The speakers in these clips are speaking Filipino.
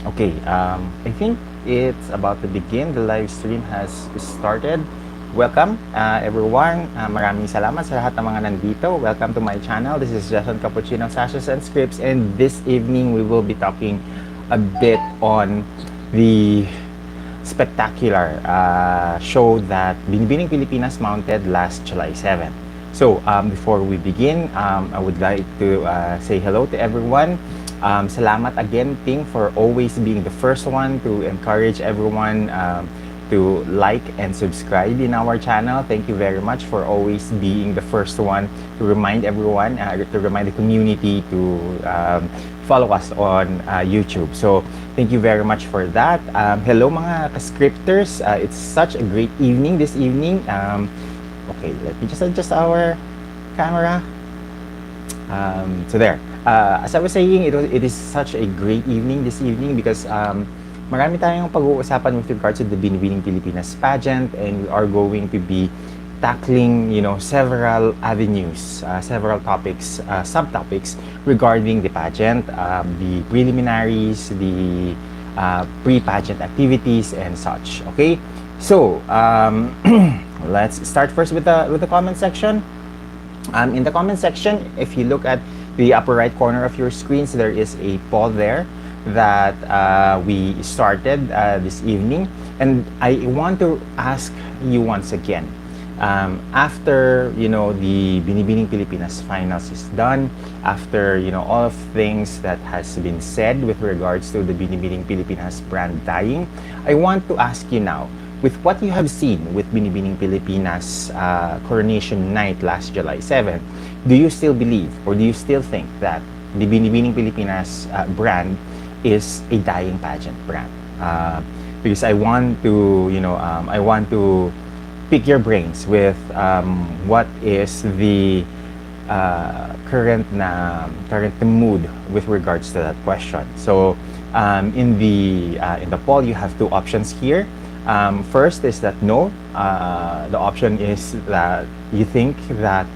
Okay, I think it's about to begin. The live stream has started. Welcome, everyone. Maraming salamat sa lahat ng mga nandito. Welcome to my channel. This is Jason Cappuccino, Sashes&Scripts, and this evening we will be talking a bit on the spectacular show that Binibining Pilipinas mounted last July 7. So, before we begin, I would like to say hello to everyone. Salamat again, Ting, for always being the first one to encourage everyone to like and subscribe in our channel. Thank you very much for always being the first one to remind everyone, to remind the community to follow us on YouTube. So, thank you very much for that. Hello mga ka-scripters. It's such a great evening this evening. Okay, let me just adjust our camera. So there. As I was saying, it is such a great evening this evening because marami tayong pag-uusapan with regards to the Binibining Pilipinas pageant, and we are going to be tackling, several avenues, several topics, subtopics regarding the pageant, the preliminaries, the pre-pageant activities, and such. Okay, so let's start first with the comment section. In the comment section, if you look at the upper right corner of your screens, there is a poll there that we started this evening, and I want to ask you once again, after the Binibining Pilipinas finals is done, after all of things that has been said with regards to the Binibining Pilipinas brand dying, I want to ask you now, with what you have seen with Binibining Pilipinas coronation night last July 7, do you still believe, or do you still think that the Binibining Pilipinas brand is a dying pageant brand? Because I want to, I want to pick your brains with what is the current mood with regards to that question. So in the poll, you have two options here. First is that no. The option is that you think that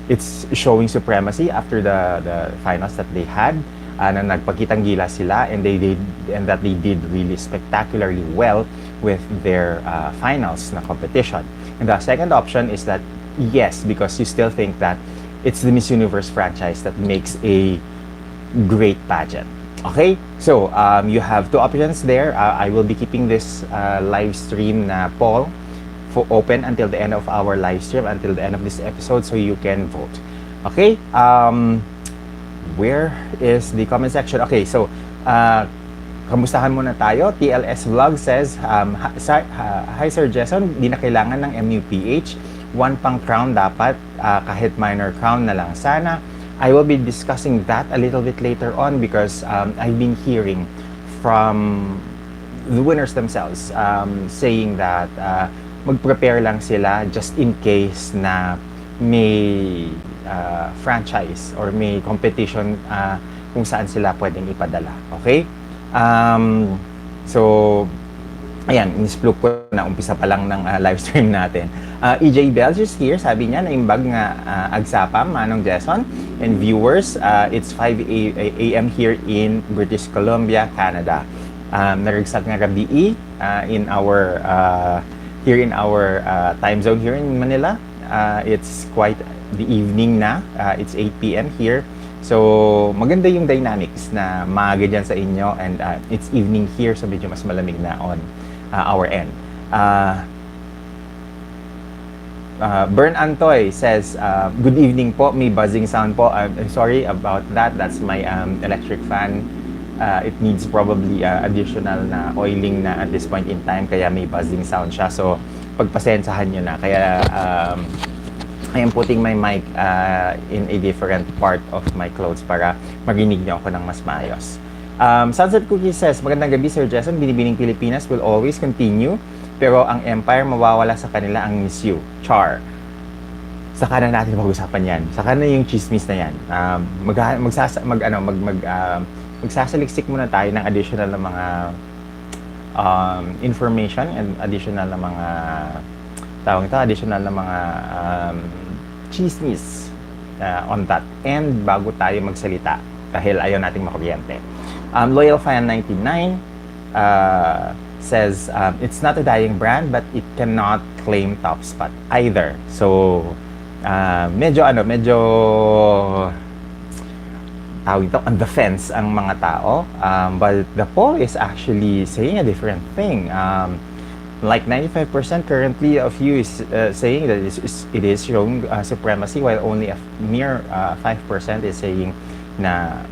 it's showing supremacy after the finals that they had, na nagpakitang gila sila, and that they did really spectacularly well with their finals na competition. And the second option is that yes, because you still think that it's the Miss Universe franchise that makes a great pageant. Okay, so you have two options there. I will be keeping this live stream na poll open until the end of our live stream, until the end of this episode, so you can vote. Okay, where is the comment section? Okay, so kamustahan muna tayo. TLS Vlog says, hi Sir Jason, di na kailangan ng MUPH. One pang crown dapat, kahit minor crown na lang sana. I will be discussing that a little bit later on because I've been hearing from the winners themselves saying that mag-prepare lang sila just in case na may franchise or may competition kung saan sila pwedeng ipadala. Okay? So, ayan, in-splook ko na umpisa pa lang ng live stream natin. EJ Bells is here. Sabi niya, naimbag nga agsapam, Manong Jason, and viewers, it's 5 a.m. here in British Columbia, Canada. Narigsak nga gabi in our here in our time zone here in Manila. It's quite the evening na. It's 8 p.m. here. So, maganda yung dynamics na maaga dyan sa inyo, and it's evening here, so medyo mas malamig na on our end. Bern Antoy says, good evening po, may buzzing sound po. I'm sorry about that. That's my electric fan. It needs probably additional na oiling na at this point in time, kaya may buzzing sound siya. So, pagpasensahan nyo na. Kaya, I am putting my mic in a different part of my clothes para marinig nyo ako ng mas maayos. Sunset Cookie says, magandang gabi Sir Jason, Binibining Pilipinas will always continue, pero ang empire mawawala sa kanila ang Miss You. Char. Saka na natin mag-usapan yan. Saka na yung chismis na yan. Magsasaliksik muna tayo ng additional na mga information and additional na mga additional na mga chismis on that. And bago tayo magsalita, dahil ayaw nating makuryente. Loyal Fan 99 says it's not a dying brand but it cannot claim top spot either. So medyo tawag ito, on the fence ang mga tao, but the poll is actually saying a different thing. Like 95% currently of you is saying that it is showing supremacy, while only a mere 5% is saying na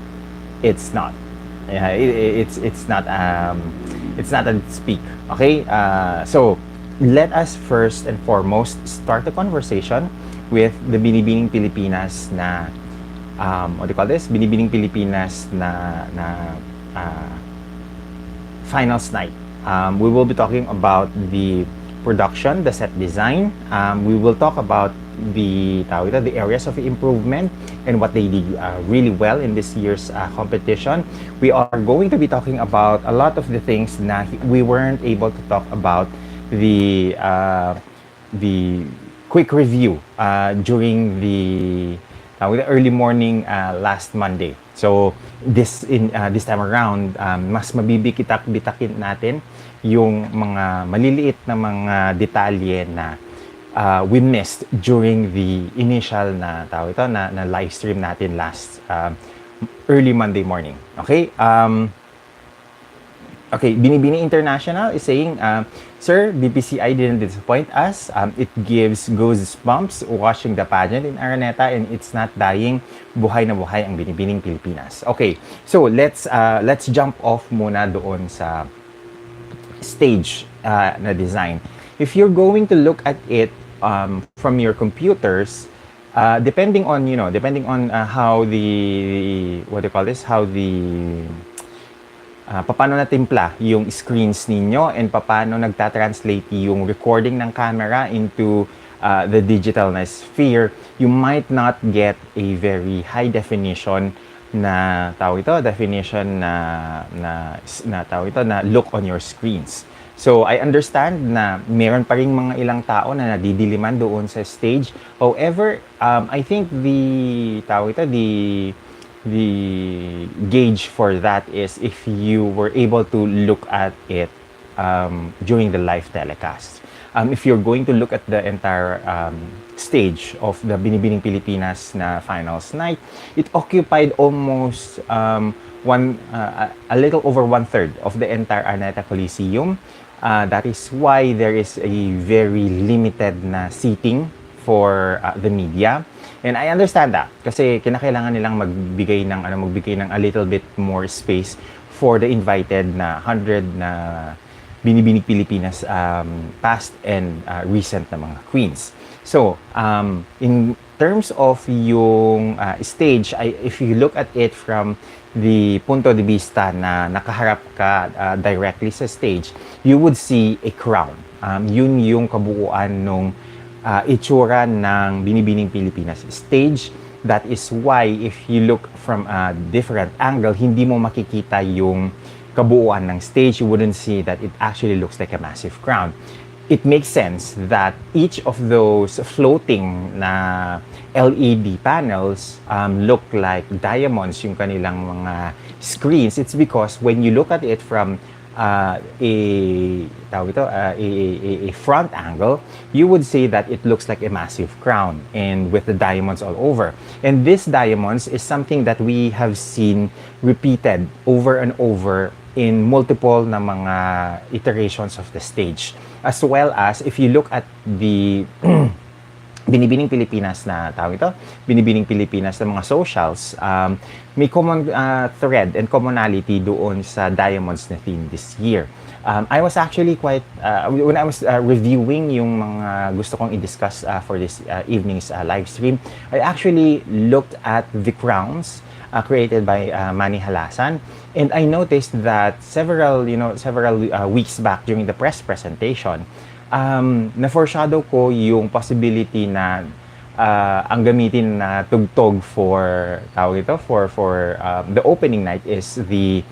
it's not. It's not a speak. Okay, so let us first and foremost start the conversation with the Binibining Pilipinas na what do you call this? Binibining Pilipinas na finals night. We will be talking about the production, the set design. We will talk about the areas of improvement and what they did really well in this year's competition. We are going to be talking about a lot of the things na we weren't able to talk about the quick review during the early morning last Monday. So this time around, mas mabibikitakin natin yung mga maliliit na mga detalye na we missed during the initial na live stream natin last early Monday morning. Okay? Okay, Binibining International is saying, Sir, BPCI didn't disappoint us. It gives goosebumps watching the pageant in Araneta, and it's not dying. Buhay na buhay ang Binibining Pilipinas. Okay, so let's jump off muna doon sa stage na design. If you're going to look at it from your computers, depending on how the paano natimpla yung screens ninyo and paano nagtatranslate yung recording ng camera into the digital na sphere, you might not get a very high definition na look on your screens. So I understand na meron pa ring mga ilang tao na nadidiliman doon sa stage. However, I think the gauge for that is if you were able to look at it during the live telecast. If you're going to look at the entire stage of the Binibining Pilipinas na finals night, it occupied almost a little over 1/3 of the entire Araneta Coliseum. That is why there is a very limited na seating for the media. And I understand that kasi kinakailangan nilang magbigay ng a little bit more space for the invited na 100 na Binibining Pilipinas past and recent na mga queens. So, in terms of yung stage, if you look at it from the punto de vista na nakaharap ka directly sa stage, you would see a crown. Yun yung kabuuan nung itsura ng Binibining Pilipinas stage. That is why if you look from a different angle, hindi mo makikita yung kabuuan ng stage. You wouldn't see that it actually looks like a massive crown. It makes sense that each of those floating na LED panels look like diamonds yung kanilang mga screens. It's because when you look at it from a front angle, you would say that it looks like a massive crown and with the diamonds all over. And this diamonds is something that we have seen repeated over and over in multiple na mga iterations of the stage. As well as if you look at the Binibining Pilipinas na Binibining Pilipinas na mga socials, may common thread and commonality doon sa diamonds na theme this year. I was actually quite, when I was reviewing yung mga gusto kong i-discuss for this evening's live stream, I actually looked at the crowns created by Manny Halasan, and I noticed that several weeks back during the press presentation, na-foreshadow ko yung possibility na ang gamitin na tugtog for the opening night is the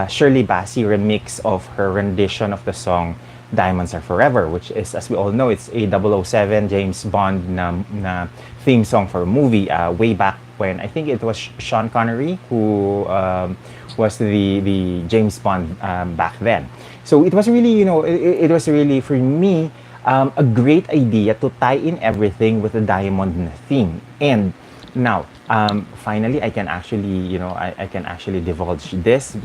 Shirley Bassey remix of her rendition of the song Diamonds Are Forever, which is, as we all know, it's a 007 James Bond na theme song for a movie way back when I think it was Sean Connery who was the James Bond back then. So it was really, it was really for me a great idea to tie in everything with the diamond theme. And now, finally, I can actually, I can actually divulge this.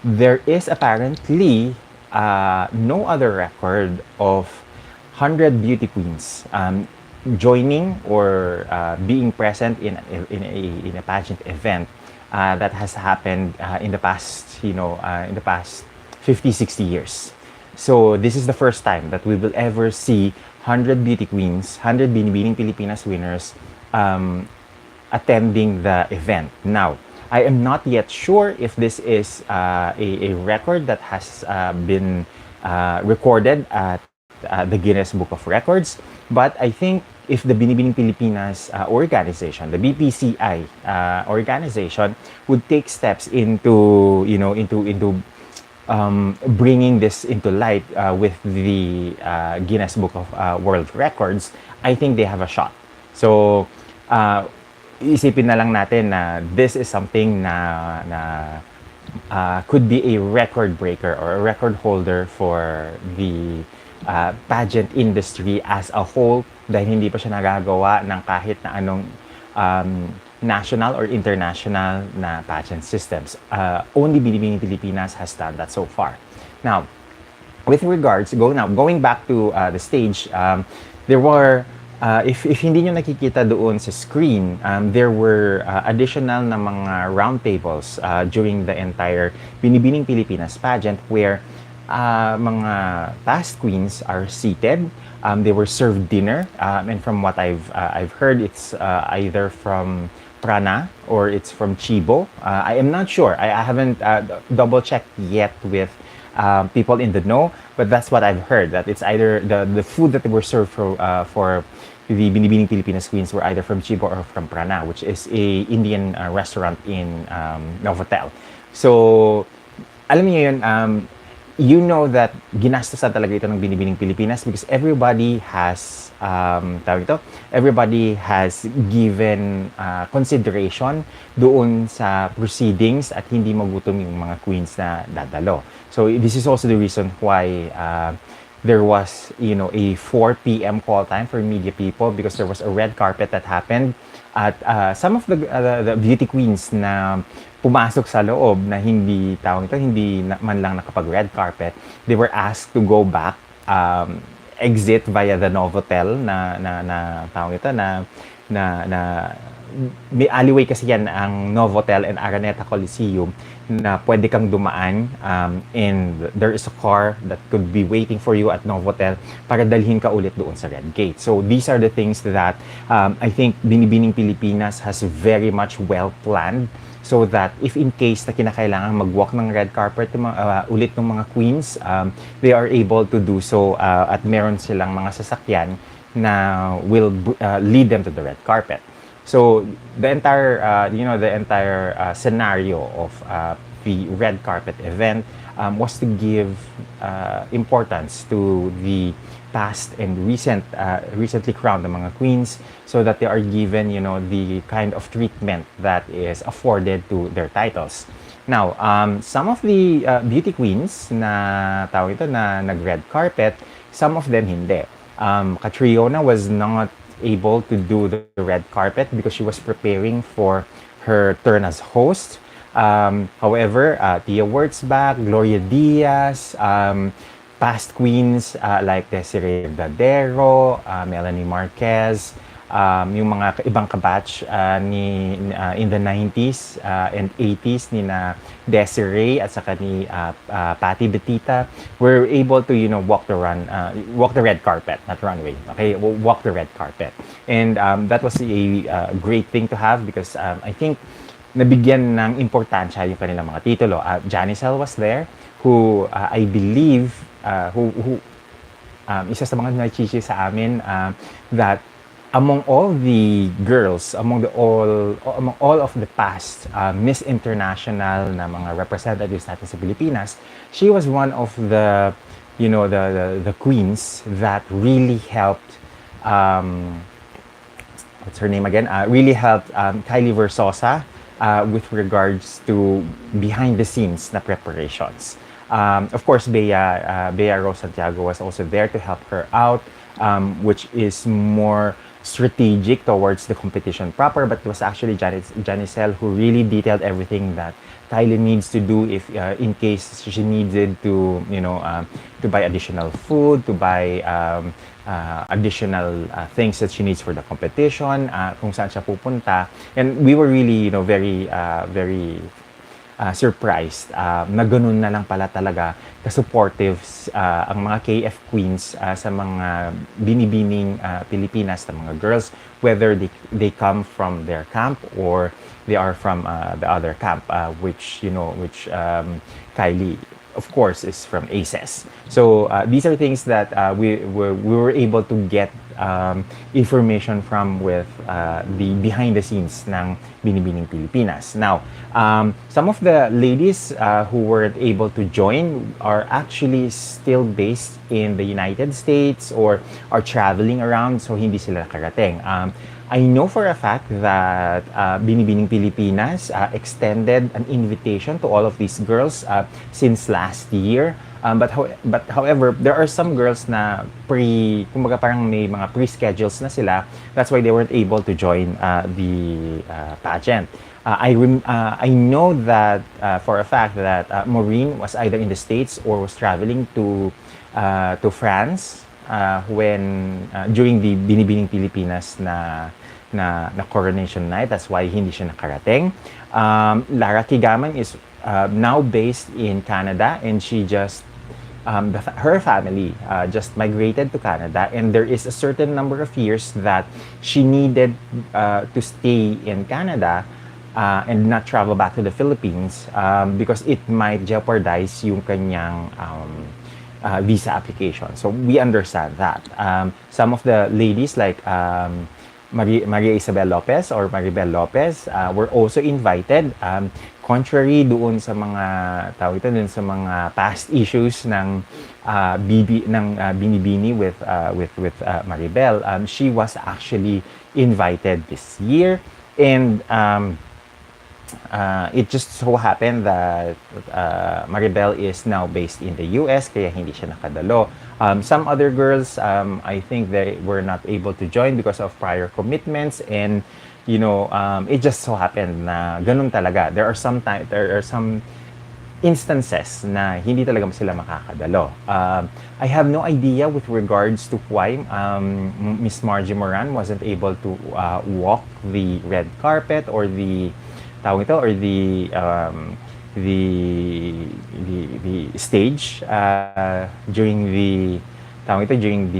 There is apparently no other record of 100 beauty queens joining or being present in a pageant event that has happened in the past, in the past 50, 60 years. So this is the first time that we will ever see 100 beauty queens, 100 Binibining Pilipinas winners attending the event. Now, I am not yet sure if this is a record that has been recorded at the Guinness Book of Records. But I think if the Binibining Pilipinas organization, the BPCI organization, would take steps into, bringing this into light with the Guinness Book of World Records, I think they have a shot. So, isipin na lang natin na this is something na could be a record breaker or a record holder for the pageant industry as a whole dahil hindi pa siya nagagawa ng kahit na anong national or international na pageant systems. Only Binibining Pilipinas has done that so far. Now, with regards, going back to the stage, there were, if hindi nyo nakikita doon sa screen, there were additional na mga round tables during the entire Binibining Pilipinas pageant where mga past queens are seated. They were served dinner, and from what I've heard, it's either from Prana or it's from Chibo. I am not sure. I haven't double checked yet with people in the know, but that's what I've heard. That it's either the food that were served for the Binibining Pilipinas queens were either from Chibo or from Prana, which is a Indian restaurant in Novotel. So, alam niyo yun, you know that ginastosan talaga ito ng Binibining Pilipinas because everybody has everybody has given consideration doon sa proceedings at hindi magutom yung mga queens na dadalo. So this is also the reason why there was, a 4 p.m. call time for media people because there was a red carpet that happened at some of the beauty queens na pumasok sa loob na hindi man lang nakapag red carpet, they were asked to go back, exit via the Novotel na may alleyway kasi yan ang Novotel and Araneta Coliseum na pwede kang dumaan, and there is a car that could be waiting for you at Novotel para dalhin ka ulit doon sa Red Gate. So these are the things that I think Binibining Pilipinas has very much well planned so that if in case na kinakailangan mag-walk ng red carpet ulit ng mga queens, they are able to do so at meron silang mga sasakyan na will lead them to the red carpet. So the entire scenario of the red carpet event was to give importance to the past and recently crowned mga queens so that they are given, the kind of treatment that is afforded to their titles. Now, some of the beauty queens na nag-red carpet, some of them hindi. Catriona was not able to do the red carpet because she was preparing for her turn as host. However, Tia Wurtzbach, Gloria Diaz, past queens like Desiree Verdadero, Melanie Marquez, yung mga ibang kabatch in the 90s and 80s ni na Desiree at saka ni Patty Betita were able to walk the red carpet, not runway. Okay, walk the red carpet, and that was a great thing to have because I think nabigyan ng importansya yung kanilang mga titulo. Janicel was there, who I believe who isa sa mga nachichi sa amin that among all the girls, among all of the past Miss International na mga representatives natin sa Pilipinas, she was one of the the queens that really helped what's her name again? Really helped Kylie Versosa with regards to behind the scenes na preparations. Of course, Bea Rose Santiago was also there to help her out, which is more strategic towards the competition proper, but it was actually Janicel who really detailed everything that Kylie needs to do if in case she needed to, to buy additional food, to buy additional things that she needs for the competition, kung saan siya pupunta. And we were really, very surprised na ganun na lang pala talaga ka-supportive ang mga KF queens sa mga binibining Pilipinas na mga girls, whether they come from their camp or they are from the other camp, which Kylie of course is from ACES. So these are things that we were able to get information from with the behind the scenes ng Binibining Pilipinas. Now, some of the ladies who weren't able to join are actually still based in the United States or are traveling around, so hindi sila nakarating. I know for a fact that Binibining Pilipinas extended an invitation to all of these girls since last year. But however, there are some girls na kumbaga parang may mga pre-schedules na sila. That's why they weren't able to join the pageant. I know that for a fact that Maureen was either in the States or was traveling to France when during the Binibining Pilipinas na coronation night. That's why hindi siya nakarating. Lara Kigaman is now based in Canada, and she just her family just migrated to Canada, and there is a certain number of years that she needed to stay in Canada and not travel back to the Philippines because it might jeopardize yung kanyang visa application. So we understand that. Some of the ladies like Maria Isabel Lopez or Maribel Lopez were also invited. Contrary doon sa mga dun sa mga past issues ng Binibini with Maribel, she was actually invited this year, and it just so happened that Maribel is now based in the US, kaya hindi siya nakadalo. Some other girls, I think they were not able to join because of prior commitments, and it just so happened na ganun talaga. There are some instances na hindi talaga sila makakadalo. I have no idea with regards to why Miss Margie Moran wasn't able to walk the red carpet or the stage during the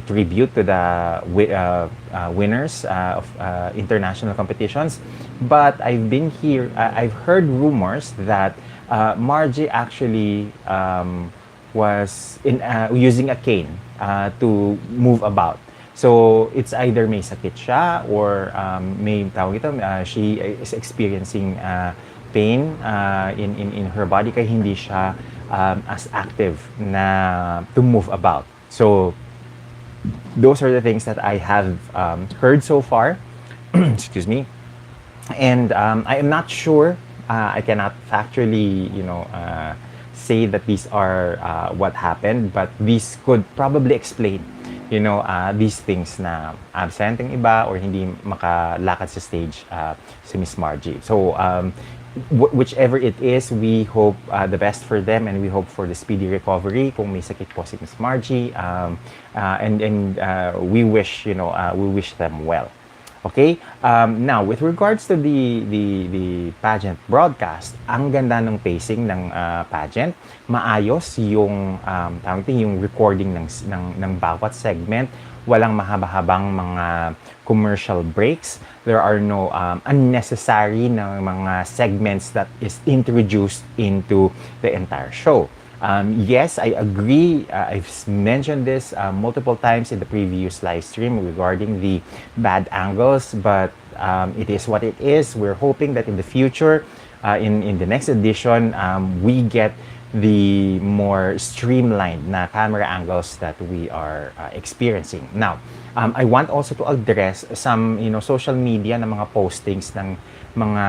tribute to the winners of international competitions. But I've heard rumors that Margie actually was using a cane to move about. So it's either may sakit siya or she is experiencing pain in her body, kaya hindi siya as active na to move about. So those are the things that I have heard so far. Excuse me. And I am not sure. I cannot factually, say that these are what happened, but these could probably explain, these things na absent yung iba or hindi makalakad sa stage si Miss Margie. So whichever it is, we hope the best for them, and we hope for the speedy recovery kung may sakit po si Miss Margie, and we wish them well. Okay? Now, with regards to the pageant broadcast, ang ganda ng pacing ng pageant. Maayos yung recording ng bawat segment. Walang mahaba-habang mga commercial breaks. There are no unnecessary na mga segments that is introduced into the entire show. Yes, I agree. I've mentioned this multiple times in the previous live stream regarding the bad angles, but it is what it is. We're hoping that in the future, in the next edition, we get the more streamlined na camera angles that we are experiencing. Now, I want also to address some, social media na mga postings ng mga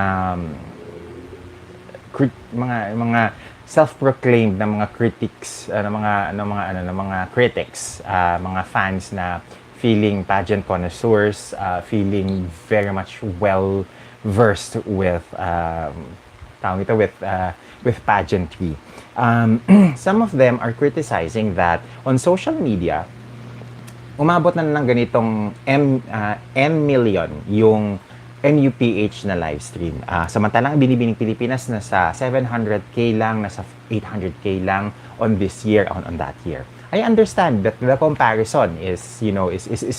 mga self-proclaimed na mga critics, mga critics, mga fans na feeling pageant connoisseurs, feeling very much well versed with with pageantry. Some of them are criticizing that on social media, umabot na ng ganitong M million yung MUPH na live stream. Samantalang Binibining Pilipinas nasa 700K lang, nasa 800K lang on this year, on that year. I understand that the comparison is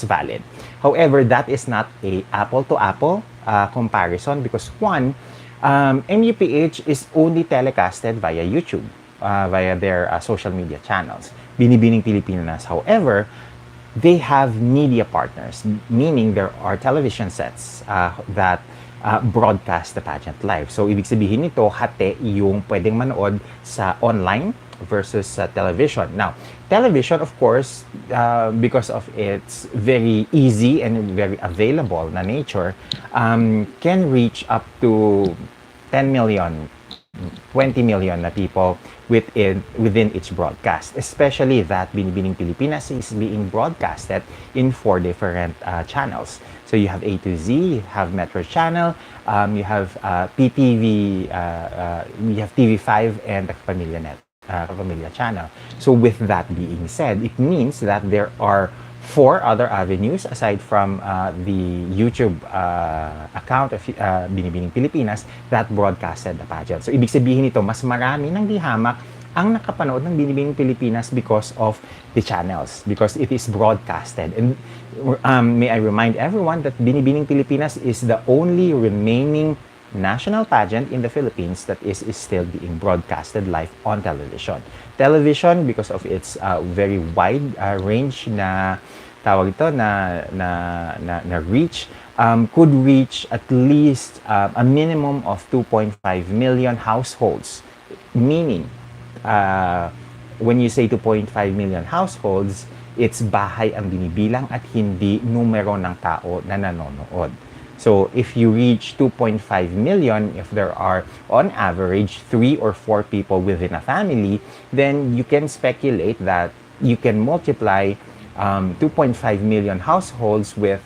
valid. However, that is not a apple to apple comparison because one, MUPH is only telecasted via YouTube, via their social media channels. Binibining Pilipinas, however, they have media partners, meaning there are television sets that broadcast the pageant live. So, ibig sabihin nito, hati yung pwedeng manood sa online versus sa television. Now, television, of course, because of its very easy and very available na nature, can reach up to 10 million, 20 million na people within its broadcast. Especially that Binibining Pilipinas is being broadcasted in 4 different channels. So you have A to Z, you have Metro Channel, you have PTV, you have TV5 and the Kapamilya Channel. So with that being said, it means that there are 4 other avenues aside from the YouTube account of Binibining Pilipinas that broadcasted the pageant. So, ibig sabihin nito, mas marami ng dihamak ang nakapanood ng Binibining Pilipinas because of the channels, because it is broadcasted. And may I remind everyone that Binibining Pilipinas is the only remaining national pageant in the Philippines that is still being broadcasted live on television. Television, because of its very wide range na tawag ito na reach, could reach at least a minimum of 2.5 million households. Meaning, when you say 2.5 million households, it's bahay ang binibilang at hindi numero ng tao na nanonood. So, if you reach 2.5 million, if there are, on average, 3 or 4 people within a family, then you can speculate that you can multiply 2.5 million households with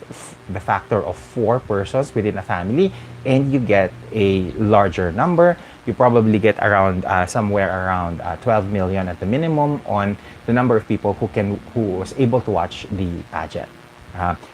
the factor of 4 persons within a family, and you get a larger number. You probably get around somewhere around 12 million at the minimum on the number of people who was able to watch the pageant.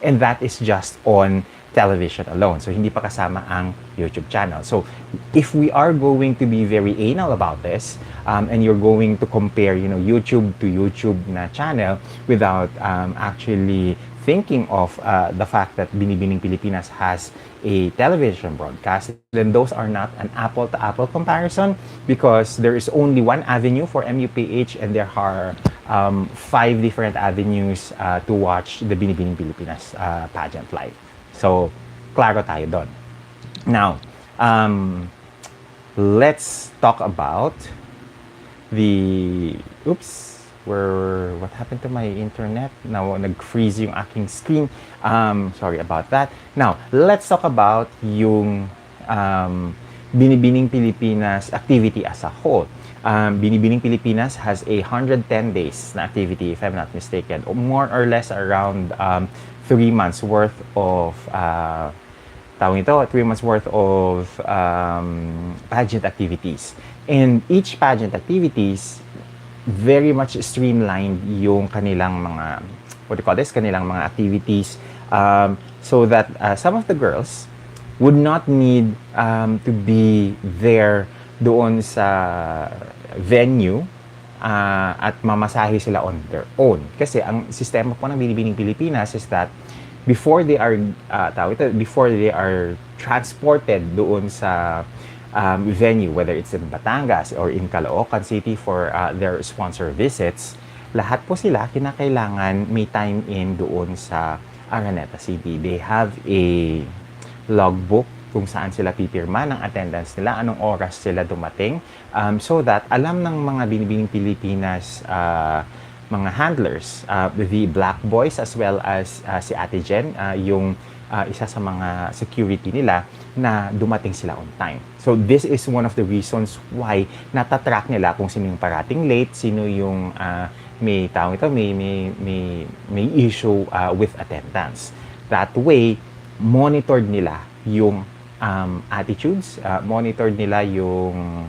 And that is just on television alone. So, hindi pa kasama ang YouTube channel. So, if we are going to be very anal about this, and you're going to compare, YouTube to YouTube na channel without actually thinking of the fact that Binibining Pilipinas has a television broadcast, then those are not an apple-to-apple comparison because there is only one avenue for MUPH and there are 5 different avenues to watch the Binibining Pilipinas pageant live. So, klaro tayo doon. Now, let's talk about what happened to my internet? Now, nag-freeze yung aking screen. Sorry about that. Now, let's talk about yung Binibining Pilipinas activity as a whole. Binibining Pilipinas has 110 days na activity, if I'm not mistaken, or more or less around 3 months worth of 3 months worth of pageant activities. And each pageant activities very much streamlined yung kanilang mga kanilang mga activities, so that some of the girls would not need to be there doon sa venue at mamasahe sila on their own. Kasi ang sistema po ng Binibining Pilipinas is that before they are transported doon sa venue, whether it's in Batangas or in Caloocan City for their sponsor visits, lahat po sila kinakailangan may time in doon sa Araneta City. They have a logbook kung saan sila pipirma ng attendance nila, anong oras sila dumating, so that alam ng mga Binibining Pilipinas mga handlers, the black boys as well as si Ate Jen, yung isa sa mga security nila, na dumating sila on time. So this is one of the reasons why natatrack nila kung sino yung parating late, sino yung may tawag ito, may issue with attendance. That way, monitored nila yung attitudes, monitored nila yung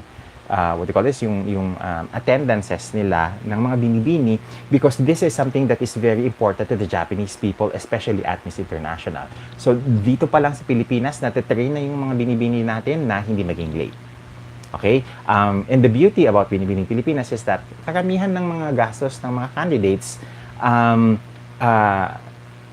what do you call this, yung attendances nila ng mga binibini, because this is something that is very important to the Japanese people, especially at Miss International. So dito pa lang sa Pilipinas, natitrain na yung mga binibini natin na hindi maging late. Okay? And the beauty about Binibining Pilipinas is that karamihan ng mga gastos ng mga candidates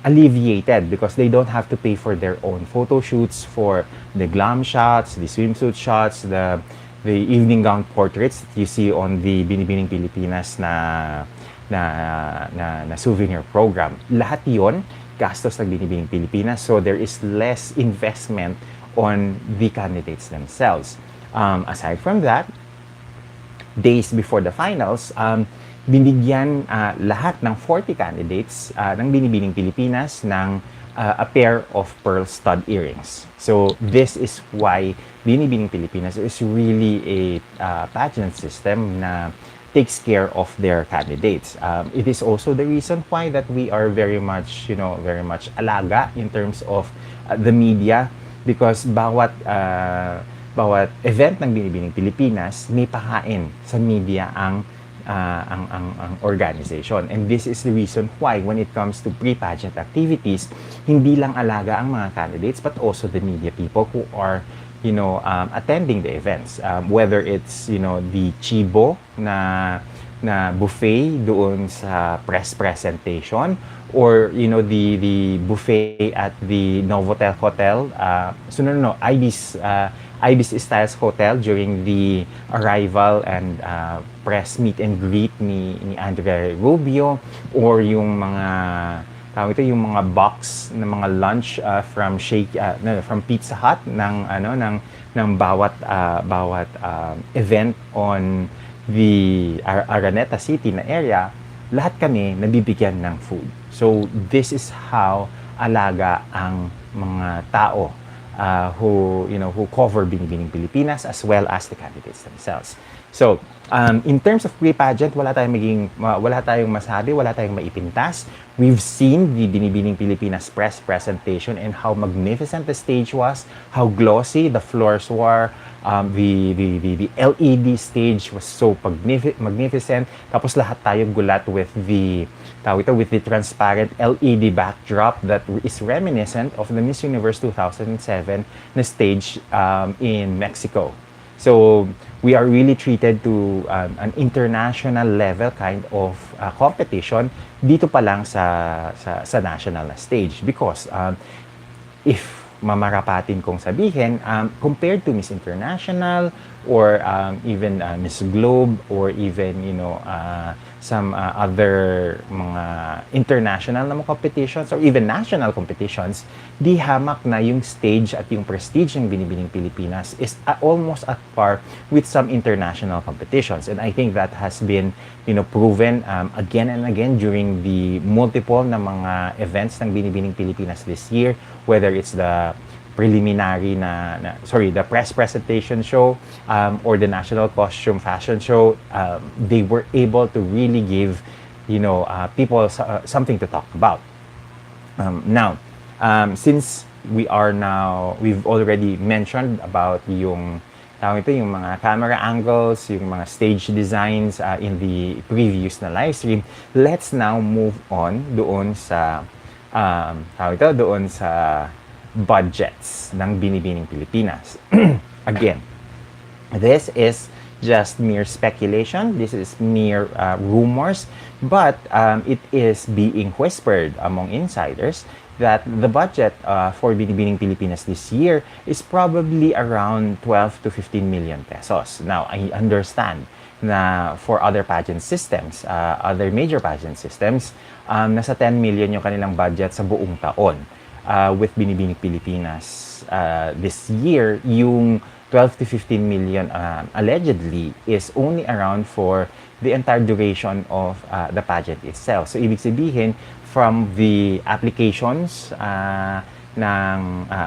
alleviated because they don't have to pay for their own photo shoots, for the glam shots, the swimsuit shots, the evening gown portraits that you see on the Binibining Pilipinas na souvenir program. Lahat yon gastos ng Binibining Pilipinas, so there is less investment on the candidates themselves. Aside from that, days before the finals, binigyan lahat ng 40 candidates ng Binibining Pilipinas ng a pair of pearl stud earrings. So this is why Binibining Pilipinas is really a pageant system na takes care of their candidates. It is also the reason why that we are very much alaga in terms of the media, because bawat event ng Binibining Pilipinas may pakain sa media ang organization. And this is the reason why when it comes to pre-pageant activities, hindi lang alaga ang mga candidates but also the media people who are attending the events. Whether it's the chibo na buffet doon sa press presentation, or the buffet at the Novotel Hotel, Ibis Styles Hotel during the arrival and press meet and greet ni Andre Rubio, or yung mga box na mga lunch from Pizza Hut ng bawat event on the Araneta City na area. Lahat kami nabibigyan ng food. So this is how alaga ang mga tao who cover Binibining Pilipinas as well as the candidates themselves. So in terms of pre-pageant, wala tayong masabi, wala tayong maipintas. We've seen the Binibining Pilipinas press presentation and how magnificent the stage was, how glossy the floors were. The LED stage was so magnificent. Tapos lahat tayo gulat with the transparent LED backdrop that is reminiscent of the Miss Universe 2007 na stage in Mexico. So we are really treated to an international level kind of competition dito pa lang sa national na stage, because if mamarapatin kong sabihin, compared to Miss International or even Miss Globe, or even some other mga international na mga competitions or even national competitions, di hamak na yung stage at yung prestige ng Binibining Pilipinas is almost at par with some international competitions. And I think that has been proven again and again during the multiple na mga events ng Binibining Pilipinas this year, whether it's the preliminary the press presentation show or the national costume fashion show. They were able to really give people something to talk about. Now, since we've already mentioned about yung mga camera angles, yung mga stage designs in the previous na live stream, let's now move on doon sa budgets ng Binibining Pilipinas. Again, this is just mere speculation. This is mere rumors, but it is being whispered among insiders that the budget for Binibining Pilipinas this year is probably around 12 to 15 million pesos. Now, I understand na for other pageant systems, other major pageant systems, nasa 10 million yung kanilang budget sa buong taon. with Binibining Pilipinas this year, yung 12 to 15 million allegedly is only around for the entire duration of the pageant itself. So, ibig sabihin, from the applications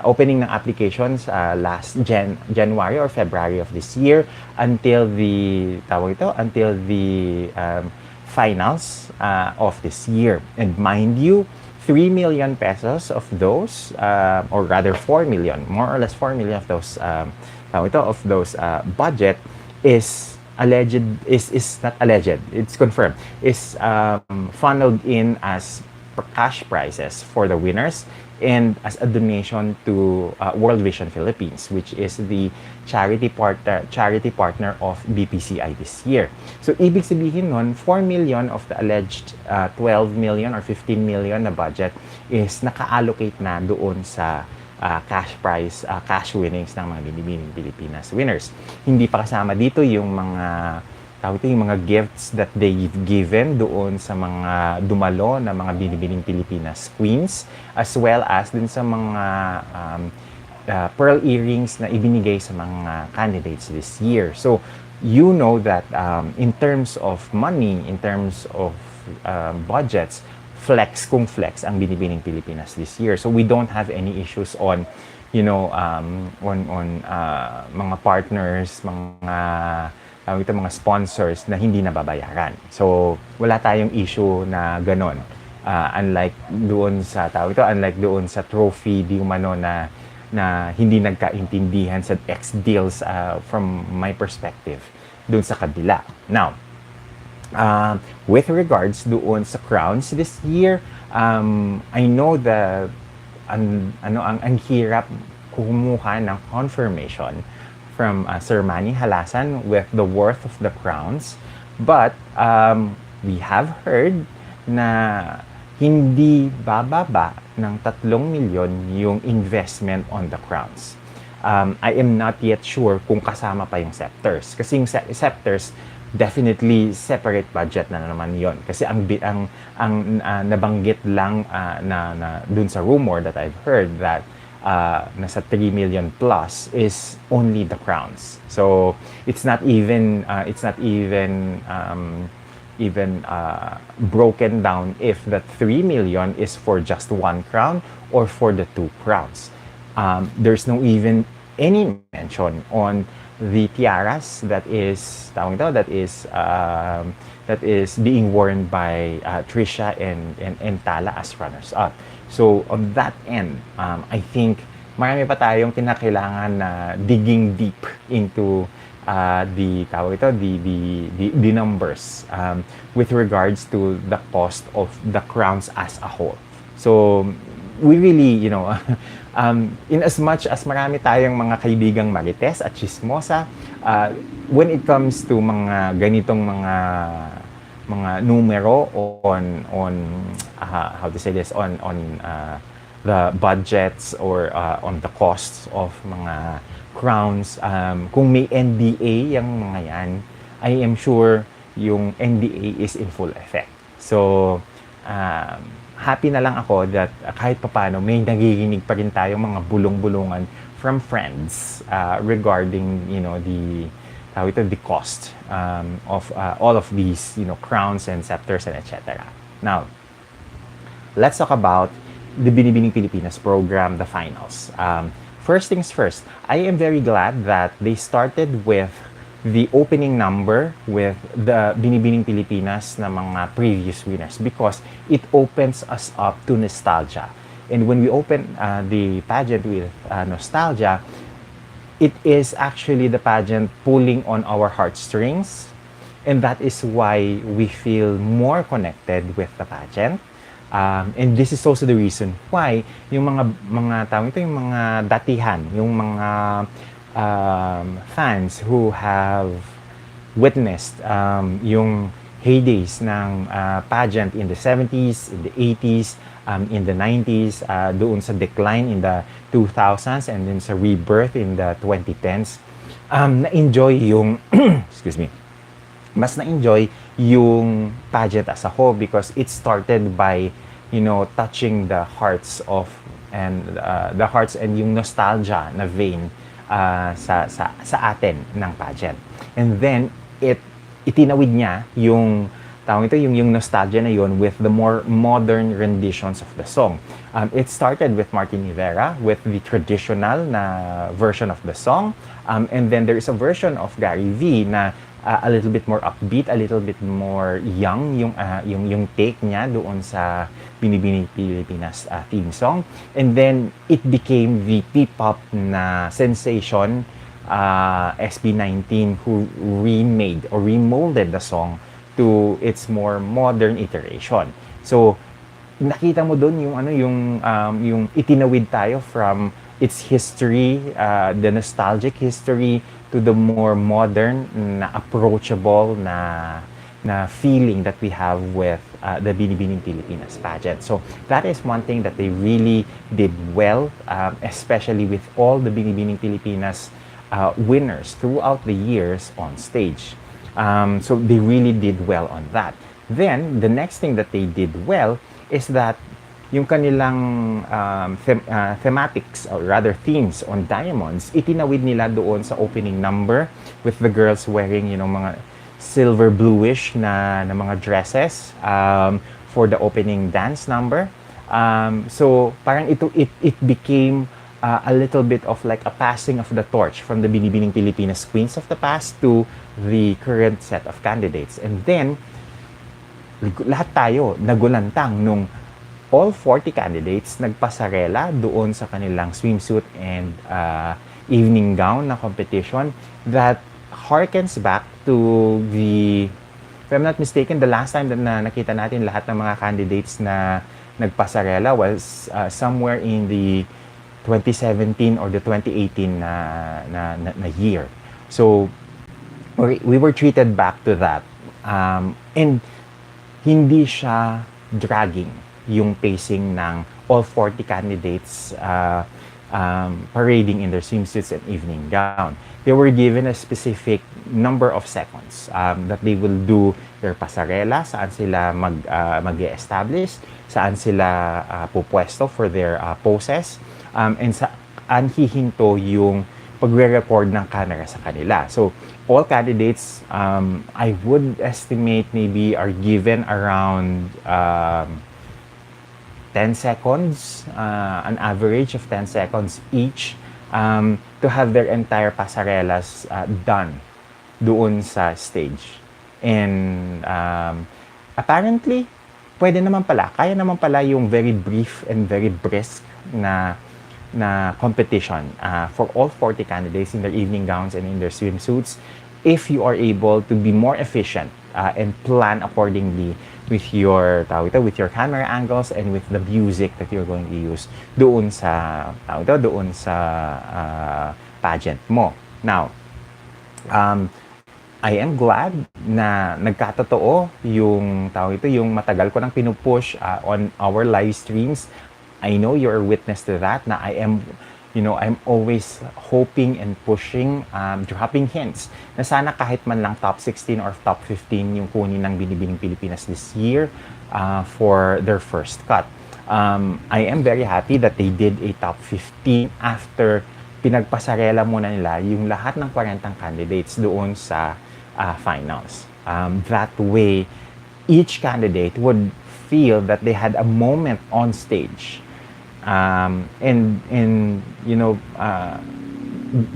opening ng applications last January or February of this year until the finals of this year. And mind you, 3 million pesos of those, or rather 4 million, more or less 4 million of those budget is not alleged, it's confirmed, is funneled in as cash prizes for the winners and as a donation to World Vision Philippines, which is the charity partner of BPCI this year. So, ibig sabihin nun, 4 million of the alleged 12 million or 15 million na budget is naka-allocate na doon sa cash winnings ng mga Binibining Pilipinas winners. Hindi pa kasama dito yung mga gifts that they've given doon sa mga dumalo na mga Binibining Pilipinas queens, as well as din sa mga pearl earrings na ibinigay sa mga candidates this year. So, you know that in terms of money, in terms of budgets, flex ang Binibining Pilipinas this year. So, we don't have any issues on, mga partners, mga sponsors na hindi nababayaran. So, wala tayong issue na ganon. Unlike doon sa trophy di umano na hindi nagkaintindihan sa X deals from my perspective doon sa kabila. Now, with regards doon sa crowns this year, I know that ang hirap kumuha ng confirmation from Sir Manny Halasan with the worth of the crowns. But we have heard na hindi bababa ng 3 milyon yung investment on the crowns. I am not yet sure kung kasama pa yung scepters. Kasi yung scepters, definitely separate budget na naman yon. Kasi ang nabanggit lang na dun sa rumor that I've heard that nasa 3 million plus is only the crowns. So it's not even broken down if that 3 million is for just one crown or for the 2 crowns. There's no even any mention on the tiaras that is being worn by Trisha and Tala as runners up. So on that end, I think marami pa tayong kinakailangan na digging deep into the numbers with regards to the cost of the crowns as a whole. So we really, in as much as marami tayong mga kaibigang marites at chismosa, when it comes to mga ganitong mga numero on the budgets or on the costs of mga crowns, kung may NDA yung mga yan, I am sure yung NDA is in full effect. So happy na lang ako that kahit papano may nagiging pa rin tayong mga bulong-bulungan from friends regarding the cost of all of these crowns and scepters and etc. Now, let's talk about the Binibining Pilipinas program, the finals. First things first, I am very glad that they started with the opening number with the Binibining Pilipinas na mga previous winners because it opens us up to nostalgia. And when we open the pageant with nostalgia, it is actually the pageant pulling on our heartstrings, and that is why we feel more connected with the pageant. And this is also the reason why yung mga datihan, yung mga fans who have witnessed yung heydays ng pageant in the 70s, in the 80s, in the 90s, doon sa decline in the 2000s, and then sa rebirth in the 2010s, na-enjoy yung, excuse me, mas na-enjoy yung pageant as a whole because it started by, touching the hearts of the hearts and yung nostalgia na vein sa atin ng pageant. And then itinawid niya yung yung nostalgia na yun with the more modern renditions of the song. It started with Martin Rivera with the traditional na version of the song, and then there is a version of Gary V na a little bit more upbeat, a little bit more young yung take niya doon sa Binibining Pilipinas theme song. And then it became the P-pop na sensation, SB19, who remade or remolded the song to its more modern iteration. So nakita mo doon yung itinawid tayo from its history, the nostalgic history, to the more modern na approachable na feeling that we have with the Binibining Pilipinas pageant. So that is one thing that they really did well, especially with all the Binibining Pilipinas winners throughout the years on stage. So they really did well on that. Then, the next thing that they did well is that yung kanilang thematics, or rather themes on diamonds, itinawid nila doon sa opening number with the girls wearing, mga silver bluish na mga dresses for the opening dance number. So parang it became a little bit of like a passing of the torch from the Binibining Pilipinas queens of the past to the current set of candidates. And then, lahat tayo nagulantang nung all 40 candidates nagpasarela doon sa kanilang swimsuit and evening gown na competition that harkens back to the, if I'm not mistaken, the last time na nakita natin lahat ng mga candidates na nagpasarela was somewhere in the 2017 or the 2018 na year. So we were treated back to that. And hindi siya dragging yung pacing ng all 40 candidates parading in their swimsuits and evening gown. They were given a specific number of seconds that they will do their pasarela, saan sila mag-establish, saan sila pupwesto for their poses, and saan hihinto yung pagre-record ng camera sa kanila. So, all candidates, I would estimate maybe are given around 10 seconds, an average of 10 seconds each, to have their entire pasarelas done doon sa stage. And apparently, kaya naman pala yung very brief and very brisk na competition for all 40 candidates in their evening gowns and in their swimsuits, if you are able to be more efficient and plan accordingly with your camera angles and with the music that you're going to use doon sa pageant mo. Now, I am glad na nagkatotoo yung matagal ko nang pinupush on our live streams. I know you're a witness to that, na I'm always hoping and pushing, dropping hints na sana kahit man lang top 16 or top 15 yung kunin ng Binibining Pilipinas this year for their first cut. I am very happy that they did a top 15 after pinagpasarela muna nila yung lahat ng 40 candidates doon sa finals. That way, each candidate would feel that they had a moment on stage. And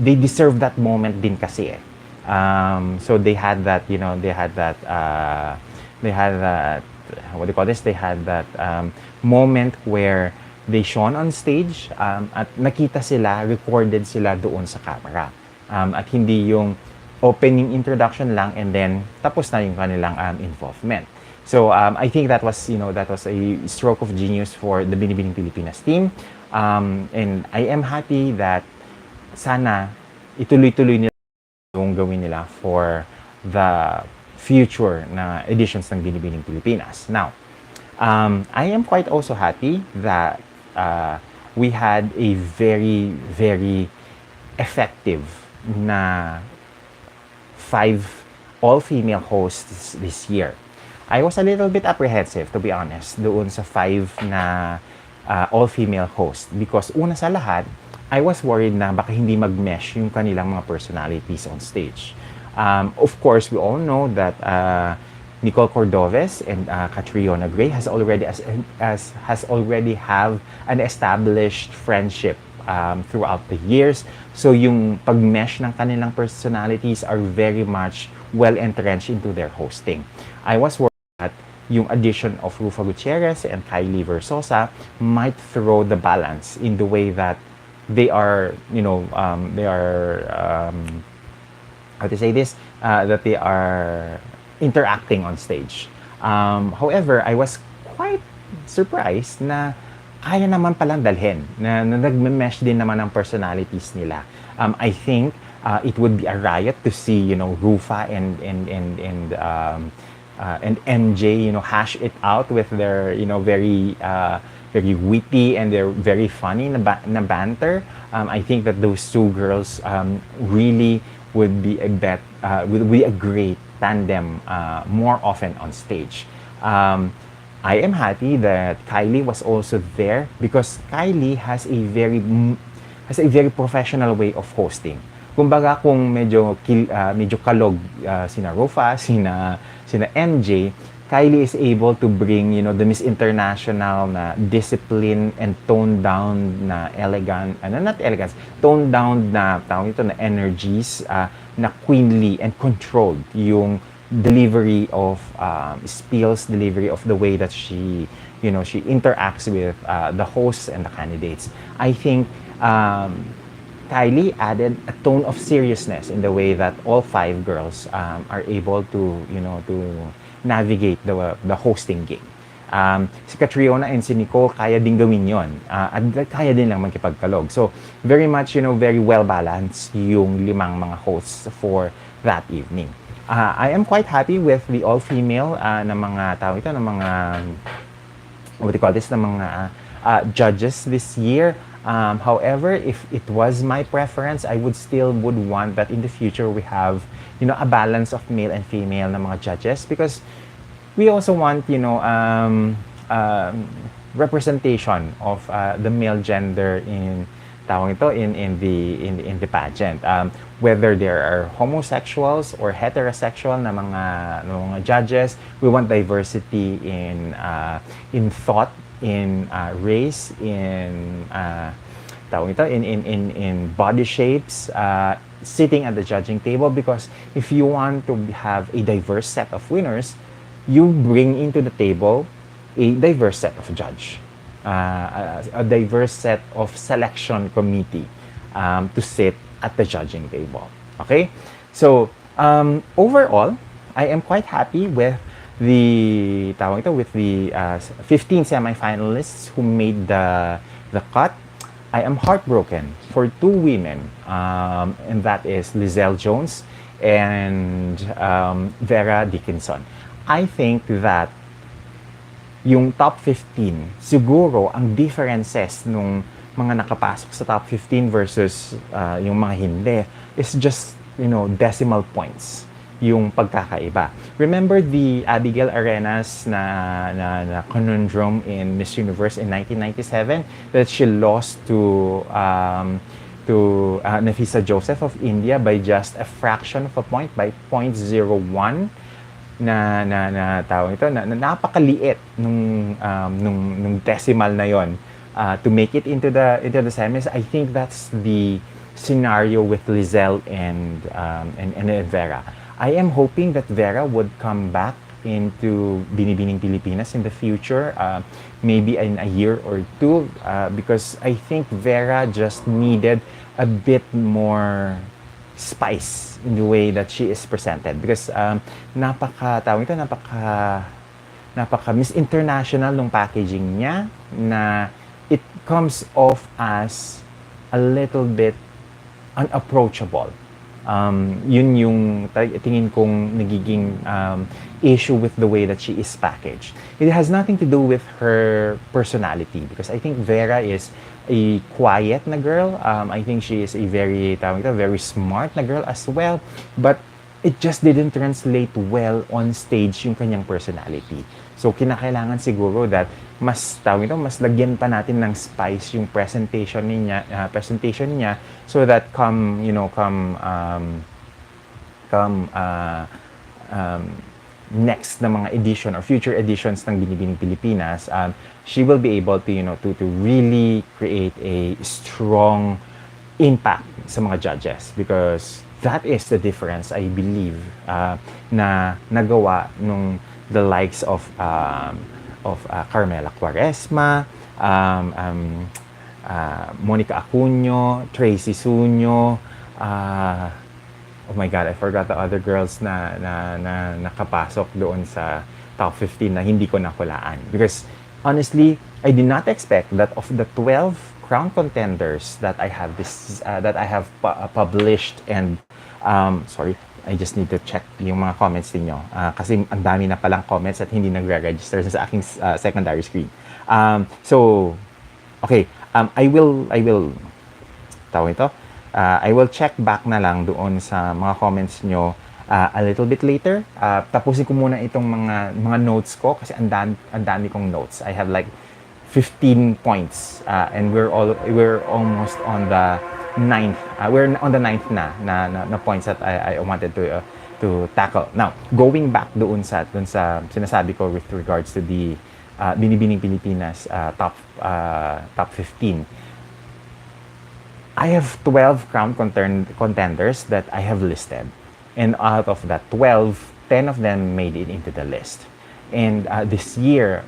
they deserve that moment din kasi eh. So they had that, what do you call this? They had that moment where they shone on stage, at nakita sila, recorded sila doon sa camera. At hindi yung opening introduction lang and then tapos na yung kanilang involvement. So I think that was a stroke of genius for the Binibining Pilipinas team. And I am happy that sana ituloy-tuloy nila yung gawin nila for the future na editions ng Binibining Pilipinas. Now, I am quite also happy that we had a very, very effective na 5 all-female hosts this year. I was a little bit apprehensive, to be honest, doon sa 5 na all-female host. Because una sa lahat, I was worried na baka hindi mag-mesh yung kanilang mga personalities on stage. Of course, we all know that Nicole Cordoves and Catriona Gray has already has already have an established friendship throughout the years. So yung pag-mesh ng kanilang personalities are very much well entrenched into their hosting. I was worried that yung addition of Rufa Gutierrez and Kylie Versosa might throw the balance in the way that they are, how to say this, that they are interacting on stage. However, I was quite surprised na kaya naman palang dalhin, na nagme-mesh din naman ang personalities nila. I think it would be a riot to see, Rufa and MJ, hash it out with their, very witty and they're very funny na banter. I think that those two girls really would be a great tandem more often on stage. I am happy that Kylie was also there because Kylie has a very professional way of hosting. Kumbaga kung medyo kalog sina Rufa, sina MJ, Kylie is able to bring, the Miss International na discipline and toned down na not elegance, toned down na tawag ito na energies na queenly and controlled yung delivery of spills, delivery of the way that she interacts with the hosts and the candidates. I think Kylie added a tone of seriousness in the way that all 5 girls are able to navigate the hosting game. Si Catriona and si Nicole kaya din gawin yon at kaya din lang magkipagkalog. So very much very well balanced yung 5 mga hosts for that evening. I am quite happy with the all-female na mga na mga what do you call this, na mga judges this year. However, if it was my preference, I would want that in the future we have, a balance of male and female na mga judges because we also want, representation of the male gender in the pageant. Whether there are homosexuals or heterosexual na mga judges, we want diversity in thought, in race, in body shapes, sitting at the judging table, because if you want to have a diverse set of winners, you bring into the table a diverse set of judge, a diverse set of selection committee to sit at the judging table. Okay, so overall, I am quite happy with the 15 semifinalists who made the cut. I am heartbroken for 2 women, and that is Lizelle Jones and Vera Dickinson. I think that yung top 15, siguro ang differences nung mga nakapasok sa top 15 versus yung mga hindi is just, decimal points yung pagkakaiba. Remember the Abigail Arenas na conundrum in Miss Universe in 1997 that she lost to Nafisa Joseph of India by just a fraction of a point, by 0.01 na tawag ito na napakaliit nung decimal na yon to make it into the semis. I think that's the scenario with Lizelle and Vera. I am hoping that Vera would come back into Binibining Pilipinas in the future, maybe in a year or 2, because I think Vera just needed a bit more spice in the way that she is presented, because napaka Miss International nung packaging niya, na it comes off as a little bit unapproachable. Yun yung tingin kong nagiging issue with the way that she is packaged. It has nothing to do with her personality, because I think Vera is a quiet na girl. I think she is a very smart na girl as well. But it just didn't translate well on stage yung kanyang personality. So kinakailangan siguro that mas tawag ito, mas lagyan pa natin ng spice yung presentation niya so that come next na mga edition or future editions ng Binibining Pilipinas, she will be able to to really create a strong impact sa mga judges, because that is the difference, I believe, na nagawa nung the likes of Carmela Quaresma, Monica Acuño, Tracy Suño, oh my God, I forgot the other girls na nakapasok doon sa top 15 na hindi ko nakulaan. Because honestly, I did not expect that of the 12 crown contenders that I have published, and sorry, I just need to check yung mga comments niyo kasi ang dami na palang comments at hindi nagre-register sa aking secondary screen. So okay, I will tawag ito. I will check back na lang doon sa mga comments nyo a little bit later. Tapusin ko muna itong mga notes ko kasi ang dami kong notes. I have like 15 points and we're almost on the 9th. We're on the 9th na points that I wanted to tackle. Now, going back doon sa sinasabi ko with regards to the Binibining Pilipinas top 15. I have 12 crown contenders that I have listed. And out of that 12, 10 of them made it into the list. And this year,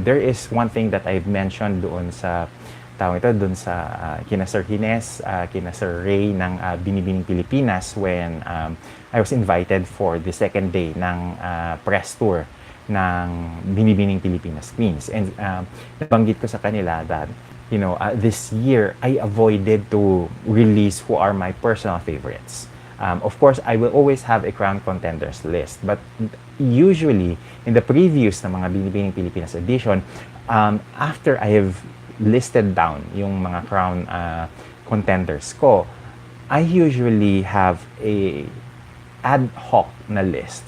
there is one thing that I've mentioned doon sa kina Sir Hines, kina Sir Ray ng Binibining Pilipinas when I was invited for the second day ng press tour ng Binibining Pilipinas Queens. And nabanggit ko sa kanila that this year, I avoided to release who are my personal favorites. Of course, I will always have a crown contenders list, but usually, in the previous na mga Binibining Pilipinas edition, after I have listed down yung mga crown contenders ko, I usually have a ad hoc na list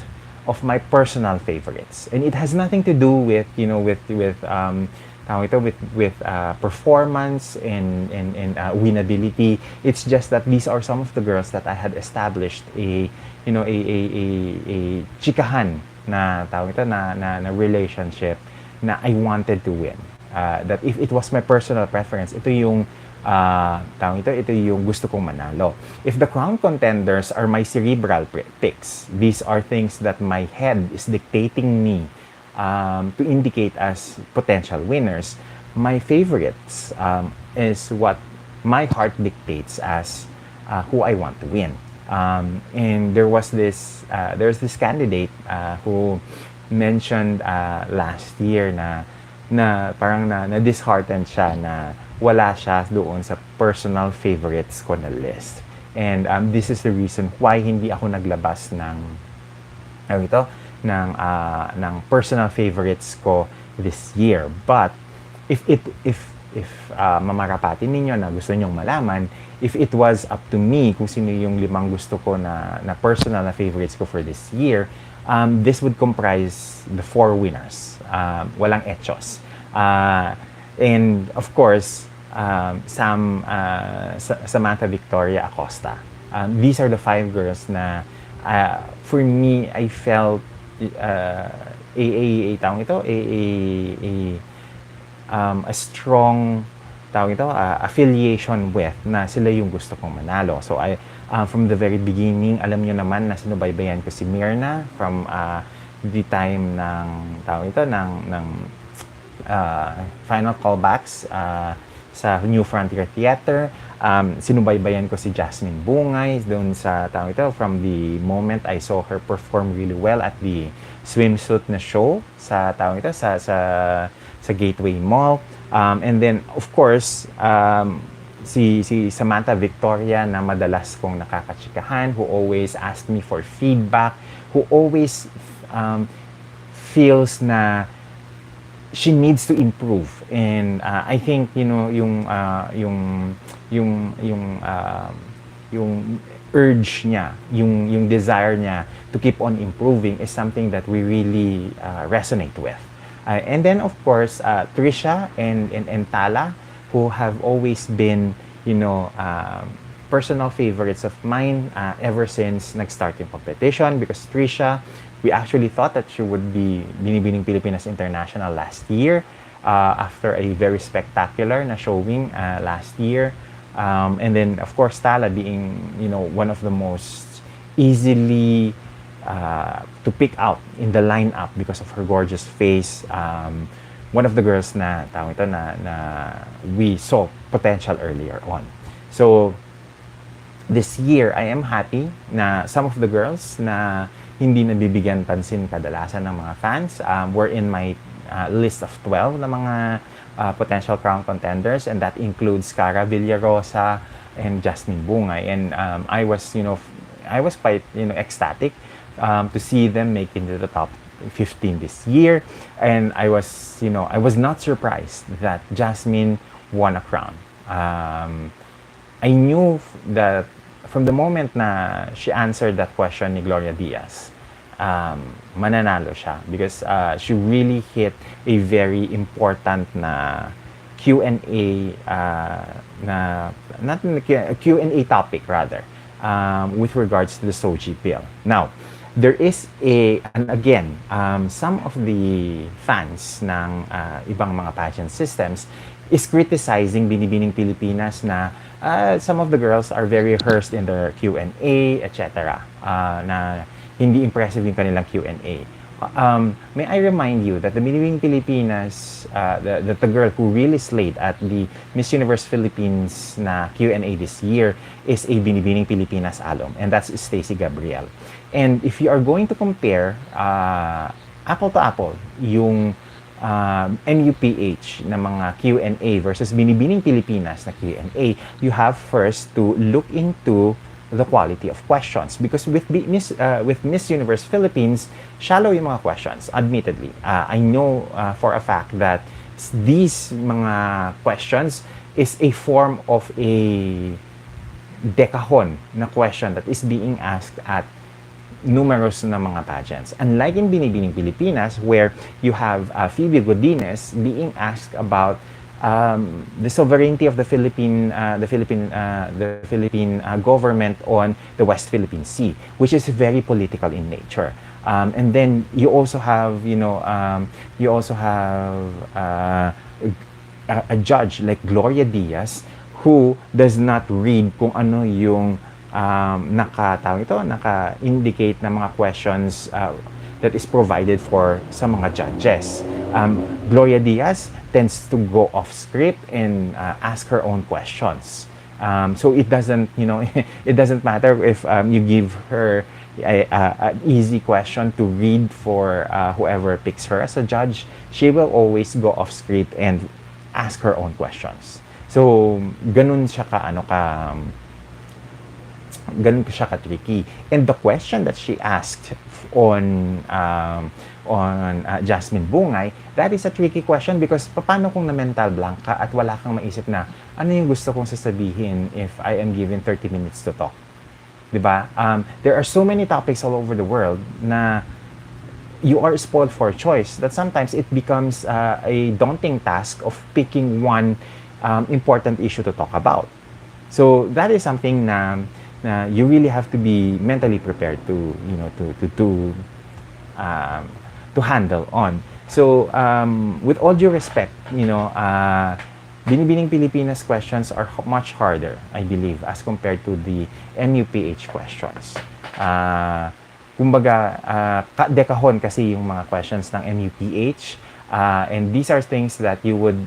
of my personal favorites. And it has nothing to do with, performance and winnability. It's just that these are some of the girls that I had established a chikahan na relationship na I wanted to win. That if it was my personal preference, ito yung gusto kong manalo. If the crown contenders are my cerebral picks, these are things that my head is dictating me to indicate as potential winners. My favorites is what my heart dictates as who I want to win. And there's this candidate who mentioned last year na parang na disheartened siya na wala siya doon sa personal favorites ko na list. And this is the reason why hindi ako naglabas ng personal favorites ko this year. But if mamarapati ninyo na gusto nyong malaman, if it was up to me kung sino yung 5 gusto ko na personal na favorites ko for this year, this would comprise the 4 winners. Walang etchos. And of course, Samantha Victoria Acosta. These are the 5 girls na for me, I felt a strong affiliation with na sila yung gusto kong manalo. So from the very beginning, alam nyo naman na sinubaybayan ko si Myrna from the time ng final callbacks sa New Frontier Theater. Sinubaybayan ko si Jasmine Bungay doon sa from the moment I saw her perform really well at the swimsuit na show sa sa Gateway Mall. And then of course si Samantha Victoria na madalas kong nakakachikahan, who always asked me for feedback, who always feels na she needs to improve. And I think yung urge niya, yung desire niya to keep on improving is something that we really resonate with. And then of course, Trisha and Tala, who have always been, personal favorites of mine ever since nag-start yung competition, because Trisha, we actually thought that she would be Binibining Pilipinas International last year after a very spectacular na showing last year. And then, of course, Tala being, one of the most easily to pick out in the lineup because of her gorgeous face. One of the girls na we saw potential earlier on. So, this year, I am happy na some of the girls na hindi nabibigyan pansin kadalasan ng mga fans were in my list of 12 na mga potential crown contenders, and that includes Cara Villarosa and Jasmine Bungay. And I was quite, ecstatic to see them make into the top 15 this year. And I was not surprised that Jasmine won a crown. I knew that from the moment na she answered that question ni Gloria Diaz, mananalo siya, because she really hit a very important na Q&A Q&A topic rather, with regards to the SOGI bill. Now, there is and again, some of the fans ng ibang mga pageant systems is criticizing Binibining Pilipinas na some of the girls are very rehearsed in their Q&A, etc. Na hindi impressive yung kanilang Q&A. May I remind you that the Binibining Pilipinas, the girl who really slayed at the Miss Universe Philippines na Q&A this year is a Binibining Pilipinas alum, and that's Stacey Gabriel. And if you are going to compare apple to apple yung MUPH na mga Q&A versus Binibining Pilipinas na Q&A, you have first to look into the quality of questions, because with Miss Universe Philippines, shallow yung mga questions, admittedly. I know for a fact that these mga questions is a form of a dekahon na question that is being asked at numerous na mga pageants. Unlike in Binibining Pilipinas, where you have Phoebe Godinez being asked about the sovereignty of the Philippine government on the West Philippine Sea, which is very political in nature. And then you also have, a judge like Gloria Diaz, who does not read kung ano yung naka-indicate na mga questions that is provided for sa mga judges. Gloria Diaz tends to go off script and ask her own questions. So it doesn't, it doesn't matter if you give her an easy question to read for whoever picks her as a judge. She will always go off script and ask her own questions. So ganun siya ka-tricky. And the question that she asked on Jasmine Bungay, that is a tricky question, because paano kung na-mental blank ka at wala kang maisip na ano yung gusto kong sasabihin if I am given 30 minutes to talk? Diba? There are so many topics all over the world na you are spoiled for choice that sometimes it becomes a daunting task of picking one important issue to talk about. So that is something na you really have to be mentally prepared to handle on. So with all due respect, Binibining Pilipinas questions are much harder, I believe, as compared to the MUPH questions. Kumbaga, dekahon kasi yung mga questions ng MUPH, and these are things that you would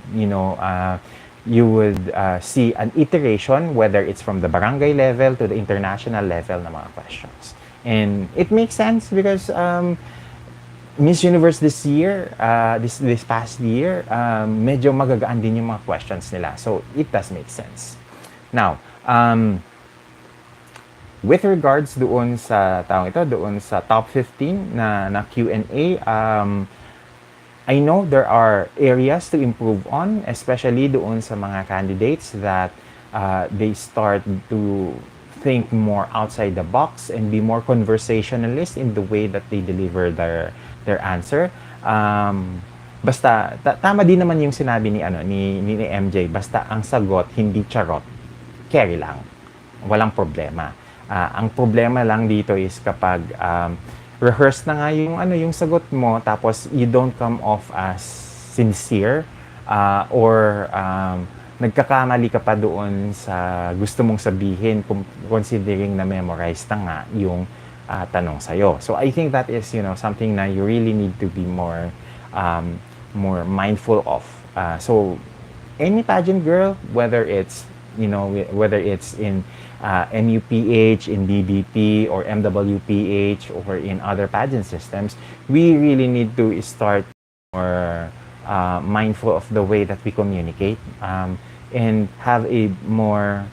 see an iteration, whether it's from the barangay level to the international level na mga questions. And it makes sense because Miss Universe this year, this past year, medyo magagaan din yung mga questions nila. So it does make sense. Now, with regards doon sa top 15 na Q&A, I know there are areas to improve on, especially doon sa mga candidates that they start to think more outside the box and be more conversationalist in the way that they deliver their answer. Basta tama din naman yung sinabi ni MJ, basta ang sagot hindi charot, carry lang. Walang problema. Ang problema lang dito is kapag rehearse na nga yung sagot mo, tapos you don't come off as sincere, or nagkakamali ka pa doon sa gusto mong sabihin, considering na memorize na nga yung tanong sa'yo. So I think that is something na you really need to be more mindful of. So any pageant girl, whether it's in MUPH, in DBP, or MWPH, or in other pageant systems, we really need to start more mindful of the way that we communicate, and have a more,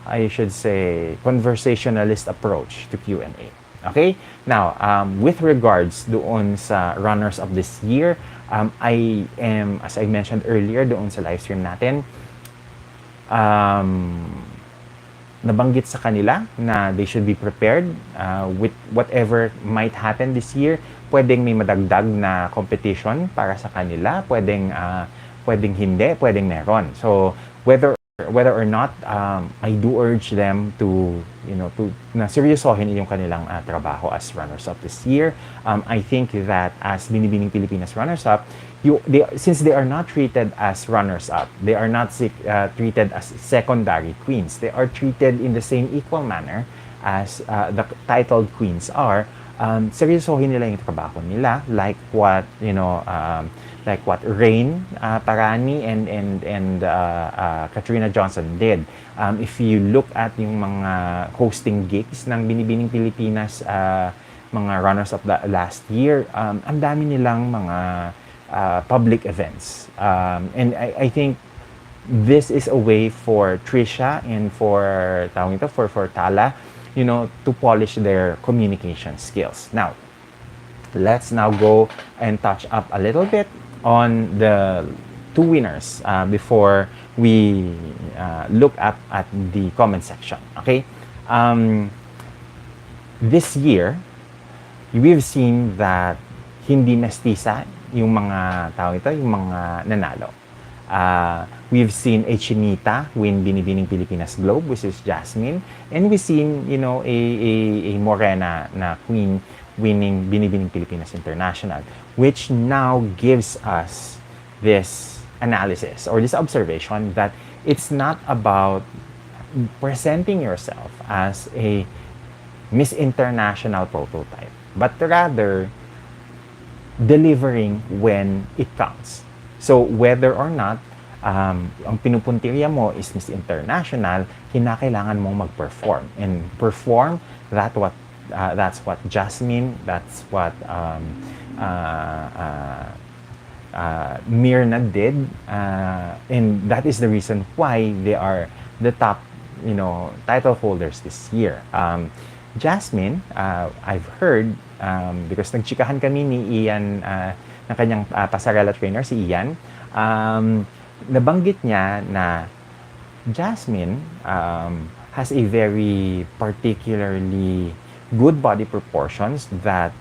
I should say, conversationalist approach to Q&A. Okay? Now, with regards doon sa runners of this year, I am, as I mentioned earlier doon sa live stream natin, nabanggit sa kanila na they should be prepared with whatever might happen this year. Pwedeng may madagdag na competition para sa kanila, pwedeng hindi, pwedeng meron. So whether or not, I do urge them to na seryosohin yung kanilang trabaho as runners up this year. I think that as Binibining Pilipinas runners up, since they are not treated as runners up, they are not treated as secondary queens. They are treated in the same equal manner as the titled queens are. Seryosohin nila yung trabaho nila, like what Rain Parani and Katrina Johnson did. If you look at yung mga hosting gigs ng Binibining Pilipinas, mga runners of the last year, ang dami nilang mga public events. And I think this is a way for Trisha and for Tala, to polish their communication skills. Now, let's now go and touch up a little bit on the two winners before we look up at the comment section. Okay? This year, we've seen that hindi mestiza yung mga yung mga nanalo. We've seen a Chinita win Binibining Pilipinas Globe, which is Jasmine, and we've seen a Morena na queen winning Binibining Pilipinas International, which now gives us this analysis or this observation that it's not about presenting yourself as a Miss International prototype, but rather delivering when it counts. So whether or not ang pinupuntirya mo is Miss International, kinakailangan mong mag-perform and perform that's what Jasmine, that's what Mirna did, and that is the reason why they are the top title holders this year. Jasmine, I've heard, because nagchikahan kami ni Ian, ng kanyang pasarela trainer, si Ian, nabanggit niya na Jasmine has a very particularly good body proportions that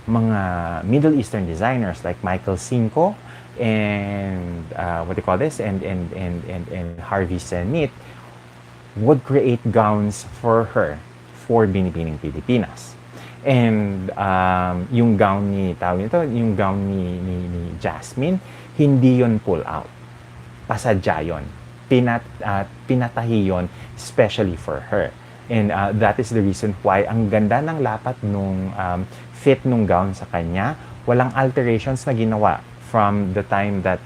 mga Middle Eastern designers like Michael Cinco and and Harvey Senit would create gowns for her for Binibining Pilipinas. And yung gown ni Jasmine, hindi yon pull out. Pasadya yon. Pinatahi yon especially for her. And that is the reason why ang ganda ng lapat nung fit nung gown sa kanya. Walang alterations na ginawa from the time that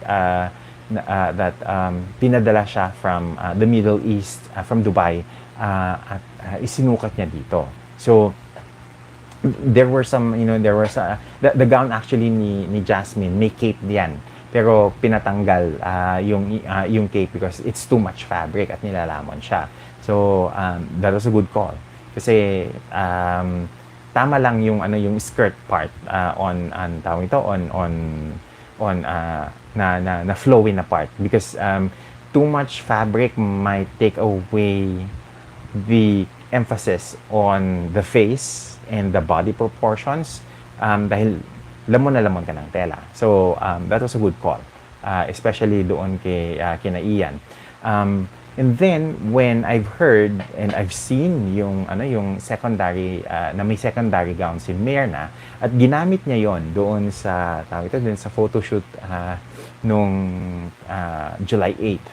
pinadala siya from the Middle East, from Dubai, at isinukat niya dito. So there were the gown actually ni Jasmine, may cape diyan. Pero pinatanggal yung cape because it's too much fabric at nilalamon siya. So that was a good call. Kasi tama lang yung skirt part na flowy na part, because too much fabric might take away the emphasis on the face and the body proportions dahil lamon ka ng tela. So, that was a good call. Especially doon kina Ian. And then, when I've heard and I've seen yung secondary, na may secondary gown si Myrna, at ginamit niya yon doon sa, doon sa photoshoot nung July 8th,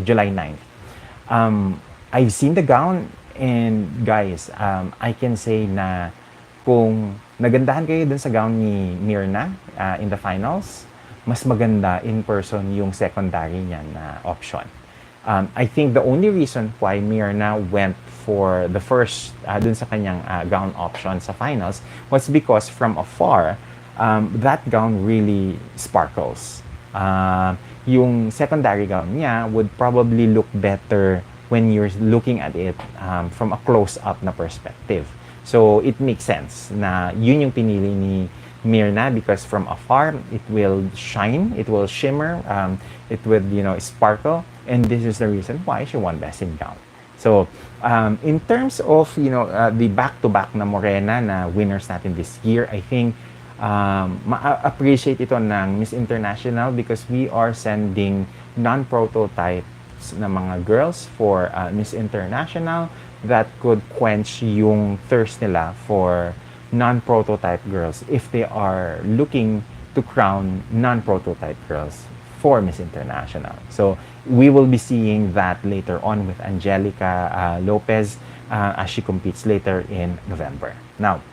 July 9th. I've seen the gown, and guys, I can say na kung nagandahan kayo dun sa gown ni Myrna in the finals, mas maganda in person yung secondary niya na option. I think the only reason why Myrna went for the first dun sa kanyang gown option sa finals was because from afar, that gown really sparkles. Yung secondary gown niya would probably look better when you're looking at it from a close-up na perspective. So, it makes sense na yun yung pinili ni Myrna because from afar, it will shine, it will shimmer, it will, sparkle. And this is the reason why she won Best in Gown. So, in terms of, the back-to-back na Morena na winners natin this year, I think ma-appreciate ito ng Miss International because we are sending non-prototypes na mga girls for Miss International that could quench yung thirst nila for non-prototype girls if they are looking to crown non-prototype girls for Miss International. So we will be seeing that later on with Angelica Lopez as she competes later in November. Now,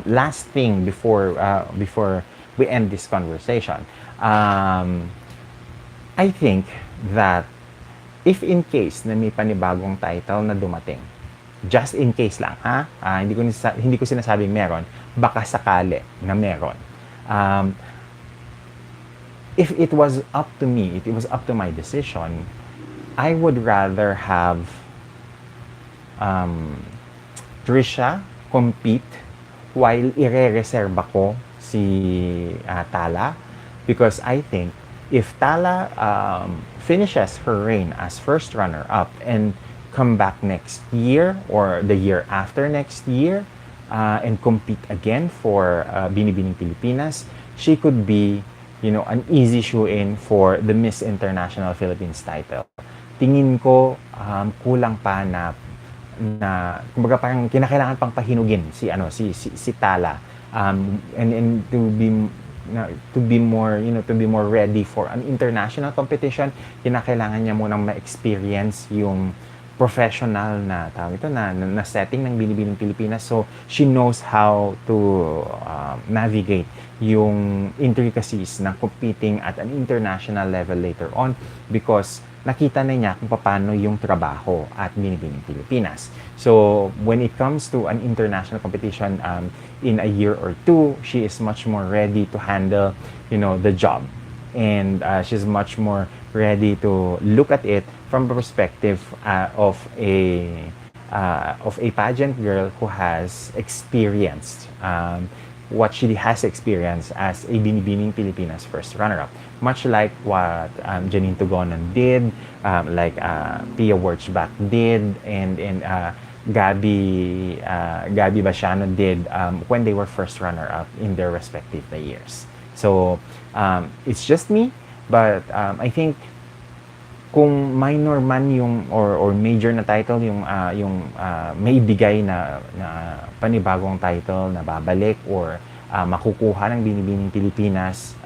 last thing before we end this conversation, I think that if in case na may panibagong title na dumating, just in case lang, ha? Hindi ko sinasabing meron, baka sakali na meron. If it was up to me, if it was up to my decision, I would rather have Trisha compete while ire-reserva ko si Tala because I think if Tala finishes her reign as first runner-up and come back next year or the year after next year and compete again for Binibining Pilipinas, she could be, an easy shoe-in for the Miss International Philippines title. Tingin ko kulang pa na kumbaga parang kinakailangan pang pahinugin si Tala and to be more ready for an international competition. Kinakailangan niya munang ma-experience yung professional na na setting ng Binibining Pilipinas, so she knows how to navigate yung intricacies ng competing at an international level later on because nakita na niya kung paano yung trabaho at Binibining Pilipinas. So when it comes to an international competition in a year or two, she is much more ready to handle the job, and she's much more ready to look at it from the perspective of a pageant girl who has experienced what she has experienced as a Binibining Pilipinas first runner-up. Much like what Janine Tugonan did, like Pia Wurtzbach did, and Gabby Basiano did when they were first runner-up in their respective years. So, it's just me, but I think kung minor man yung or major na title yung may bigay na panibagong title na babalik or makukuha ng Binibining Pilipinas,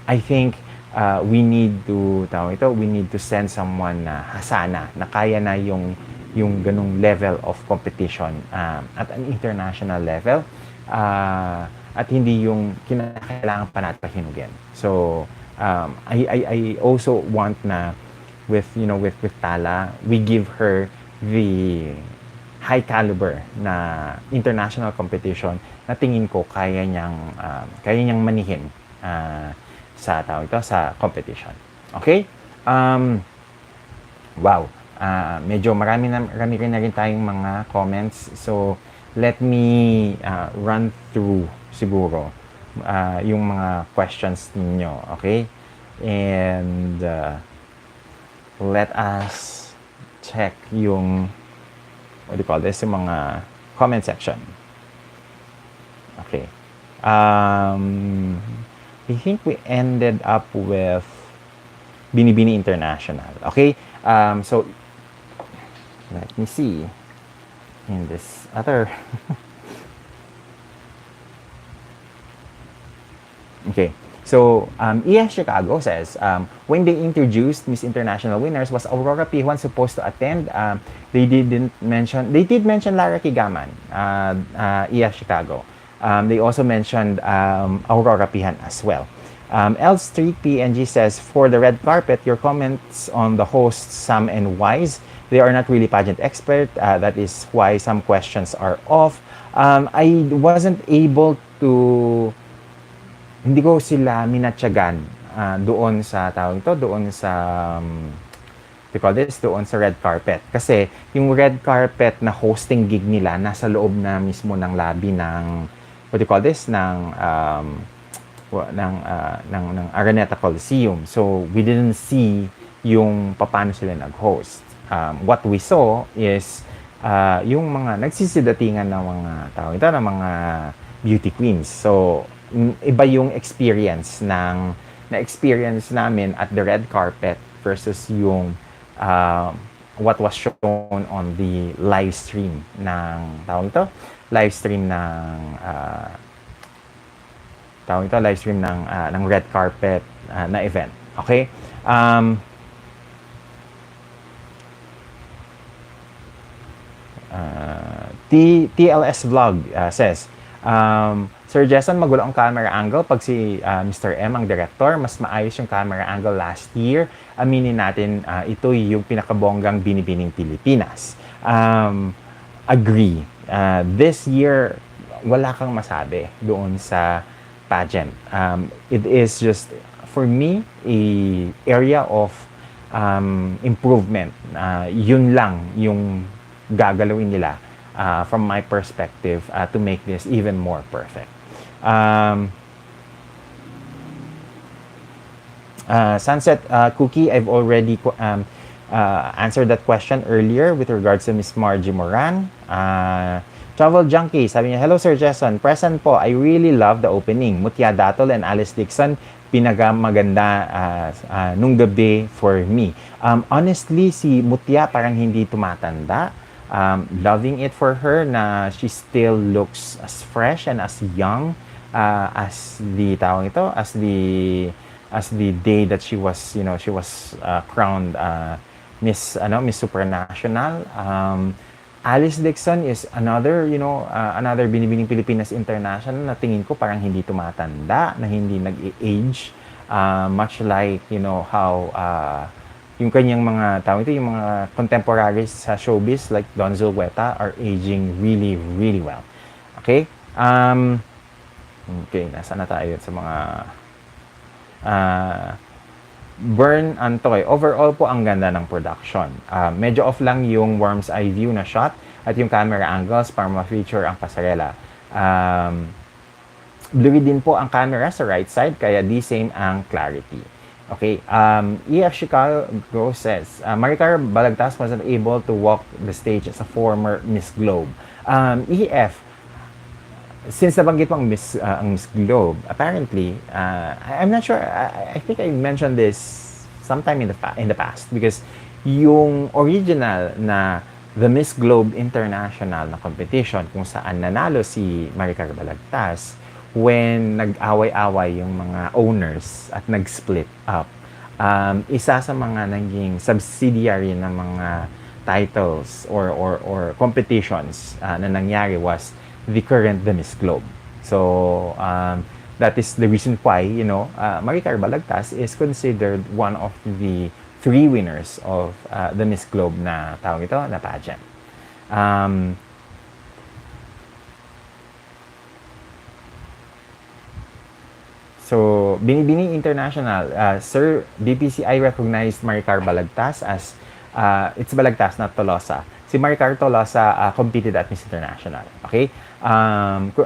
I think we need to send someone na hasana na kaya na yung ganung level of competition at an international level at hindi yung kinakailangan pa natin pahinugin. So I also want na with Tala, we give her the high caliber na international competition na tingin ko kaya niyang manihin sa competition. Okay? Wow. Medyo marami rin na rin tayong mga comments. So let me run through siguro yung mga questions ninyo, okay? And let us check yung, what do you call this, yung mga comment section. Okay. I think we ended up with Binibining International. Okay. So let me see in this other. Okay. So, ES Chicago says, when they introduced Miss International winners, was Aurora P1 supposed to attend? They did mention Lara Kigaman, ES Chicago. They also mentioned Aurora Pihan as well. L Street PNG says, for the red carpet, your comments on the hosts, Sam and Wise, they are not really pageant expert. That is why some questions are off. I wasn't able to, hindi ko sila minatyagan doon sa tawag ito, doon sa they call this, doon sa red carpet. Kasi yung red carpet na hosting gig nila nasa loob na mismo ng lobby ng what do you call this, ng Araneta Coliseum. So we didn't see yung paano sila nag-host. What we saw is yung mga nagsisidatingan ng mga tawag ito, ng mga beauty queens. So iba yung experience na experience namin at the red carpet versus yung what was shown on the live stream ng ng red carpet na event. Okay? TLS Vlog says, Sir Jason, magulo ang camera angle pag si Mr. M ang director. Mas maayos yung camera angle last year. Aminin natin, ito yung pinakabonggang Binibining Pilipinas. Agree. This year, wala kang masabi doon sa pageant. It is just, for me, a area of improvement. Yun lang yung gagalawin nila from my perspective to make this even more perfect. Sunset Cookie, I've already answered that question earlier with regards to Miss Margie Moran. Travel Junkie, sabi niya, hello Sir Jason, present po. I really love the opening. Mutya Datol and Alice Dixon, pinagamaganda nung gabi for me. Honestly, si Mutya parang hindi tumatanda. Loving it for her na she still looks as fresh and as young as the day that she was crowned Miss Supranational. Alice Dixon is another Binibining Pilipinas International na tingin ko parang hindi tumatanda, na hindi nag-age, much like how yung kanyang mga yung mga contemporaries sa showbiz like Don Zulueta are aging really, really well. Okay? Okay, nasa na tayo sa mga Burn Antoy. Overall po ang ganda ng production. Medyo off lang yung worm's eye view na shot at yung camera angles para ma-feature ang pasarela. Blurry din po ang camera sa right side kaya di same ang clarity. Okay, EF Chicago says, Maricar Balagtas wasn't able to walk the stage as a former Miss Globe. EF, since nabanggit mo ang Miss Globe, apparently, I'm not sure, I think I mentioned this sometime in the past because yung original na the Miss Globe International na competition kung saan nanalo si Maricar Balagtas, when nag-away-away yung mga owners at nag-split up, isa sa mga naging subsidiary ng mga titles or competitions na nangyari was the current The Miss Globe. So, that is the reason why, Maricar Balagtas is considered one of the 3 winners of the Miss Globe na pageant. So, Binibining International, Sir, BPCI recognized Maricar Balagtas as It's Balagtas, not Tolosa. Si Maricar Tolosa competed at Miss International. Okay?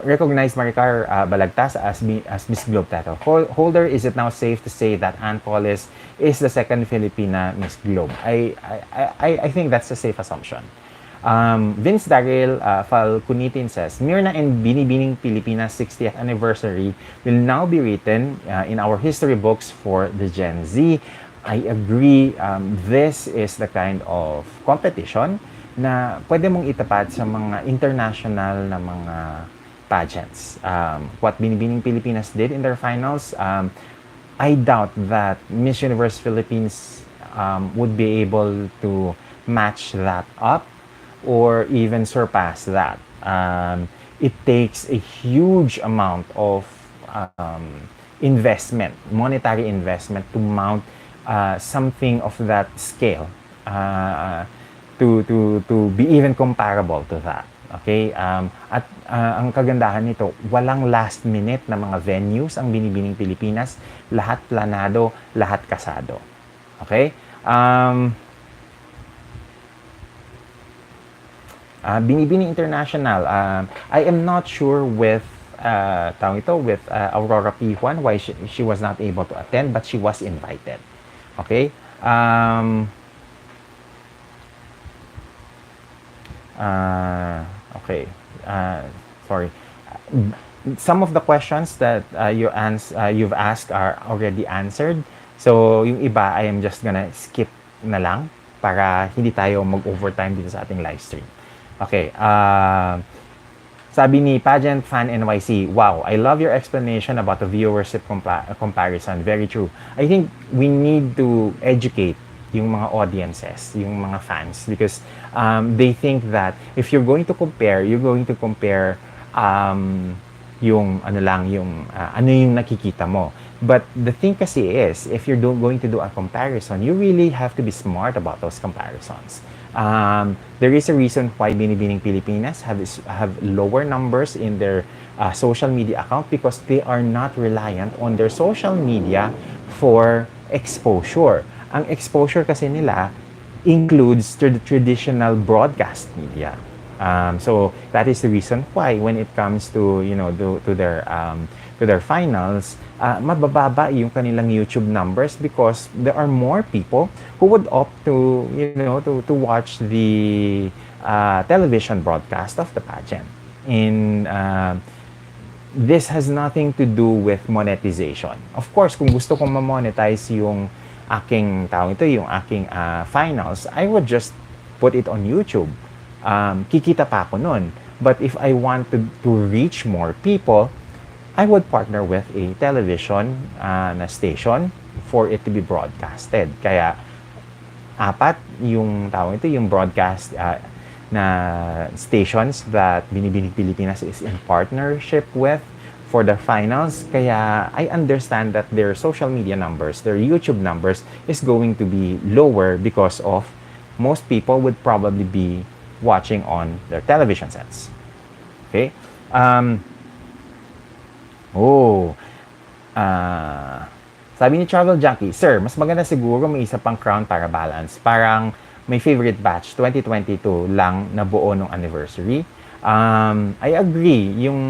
Recognized Maricar Balagtas as Miss Globe title holder. Is it now safe to say that Ann Collis is the second Filipina Miss Globe? I think that's a safe assumption. Vince Darrell Falcunitin says, Mirna and Binibining Pilipinas 60th anniversary will now be written in our history books for the Gen Z. I agree, this is the kind of competition na pwede mong itapat sa mga international na mga pageants. What Binibining Pilipinas did in their finals, I doubt that Miss Universe Philippines would be able to match that up or even surpass that. It takes a huge amount of investment, monetary investment, to mount something of that scale, to be even comparable to that. Okay? At ang kagandahan nito, walang last minute na mga venues ang Binibining Pilipinas. Lahat planado, lahat kasado. Okay? Binibining International, I am not sure with with Aurora P. Juan why she was not able to attend, but she was invited. Okay? Okay. Sorry. Some of the questions that you've asked are already answered. So, yung iba, I am just gonna skip na lang para hindi tayo mag-overtime dito sa ating live stream. Okay, sabi ni Pageant Fan NYC, wow, I love your explanation about the viewership comparison. Very true. I think we need to educate yung mga audiences, yung mga fans, because they think that if you're going to compare, yung ano lang, yung ano yung nakikita mo. But the thing kasi is, if you're going to do a comparison, you really have to be smart about those comparisons. There is a reason why Binibining Pilipinas have lower numbers in their social media account, because they are not reliant on their social media for exposure. Ang exposure kasi nila includes the traditional broadcast media. So that is the reason why when it comes to to their finals, mabababa yung kanilang YouTube numbers, because there are more people who would opt to to watch the television broadcast of the pageant. And this has nothing to do with monetization. Of course, kung gusto kong ma-monetize yung aking finals, I would just put it on YouTube. Kikita pa ako nun. But if I want to reach more people, I would partner with a television na station for it to be broadcasted. Kaya apat yung yung broadcast na stations that Binibining Pilipinas is in partnership with for the finals. Kaya I understand that their social media numbers, their YouTube numbers is going to be lower, because of most people would probably be watching on their television sets. Okay? Sabi ni Travel Junkie, Sir, mas maganda siguro may isa pang crown para balance. Parang may favorite batch, 2022 lang na buo nung anniversary. I agree. Yung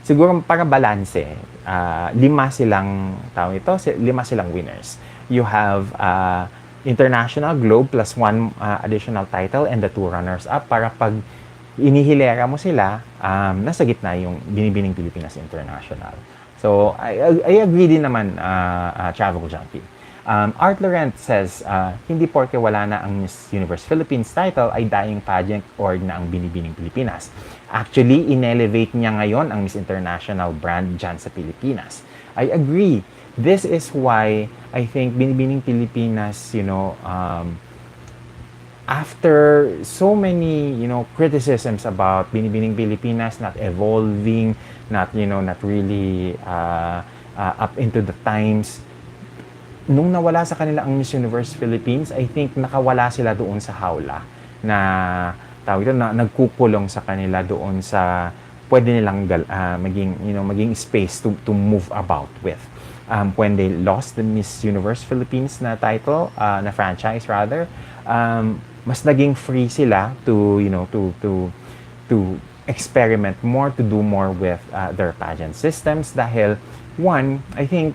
siguro para balance, lima silang winners. You have International, Globe, plus one additional title, and the two runners-up, para pag inihilera mo sila, nasa gitna yung Binibining Pilipinas International. So, I agree din naman, Travel Junkie. Art Laurent says, hindi porke wala na ang Miss Universe Philippines title ay daing pageant org na ang Binibining Pilipinas. Actually, in-elevate niya ngayon ang Miss International brand dyan sa Pilipinas. I agree. This is why I think Binibining Pilipinas, after so many, criticisms about Binibining Pilipinas not evolving, not really up into the times, nung nawala sa kanila ang Miss Universe Philippines, I think nakawala sila doon sa hawla na nagkukulong sa kanila doon sa pwede nilang maging space to move about with. When they lost the Miss Universe Philippines na title, na franchise rather, mas naging free sila to, to experiment more, to do more with their pageant systems dahil one, I think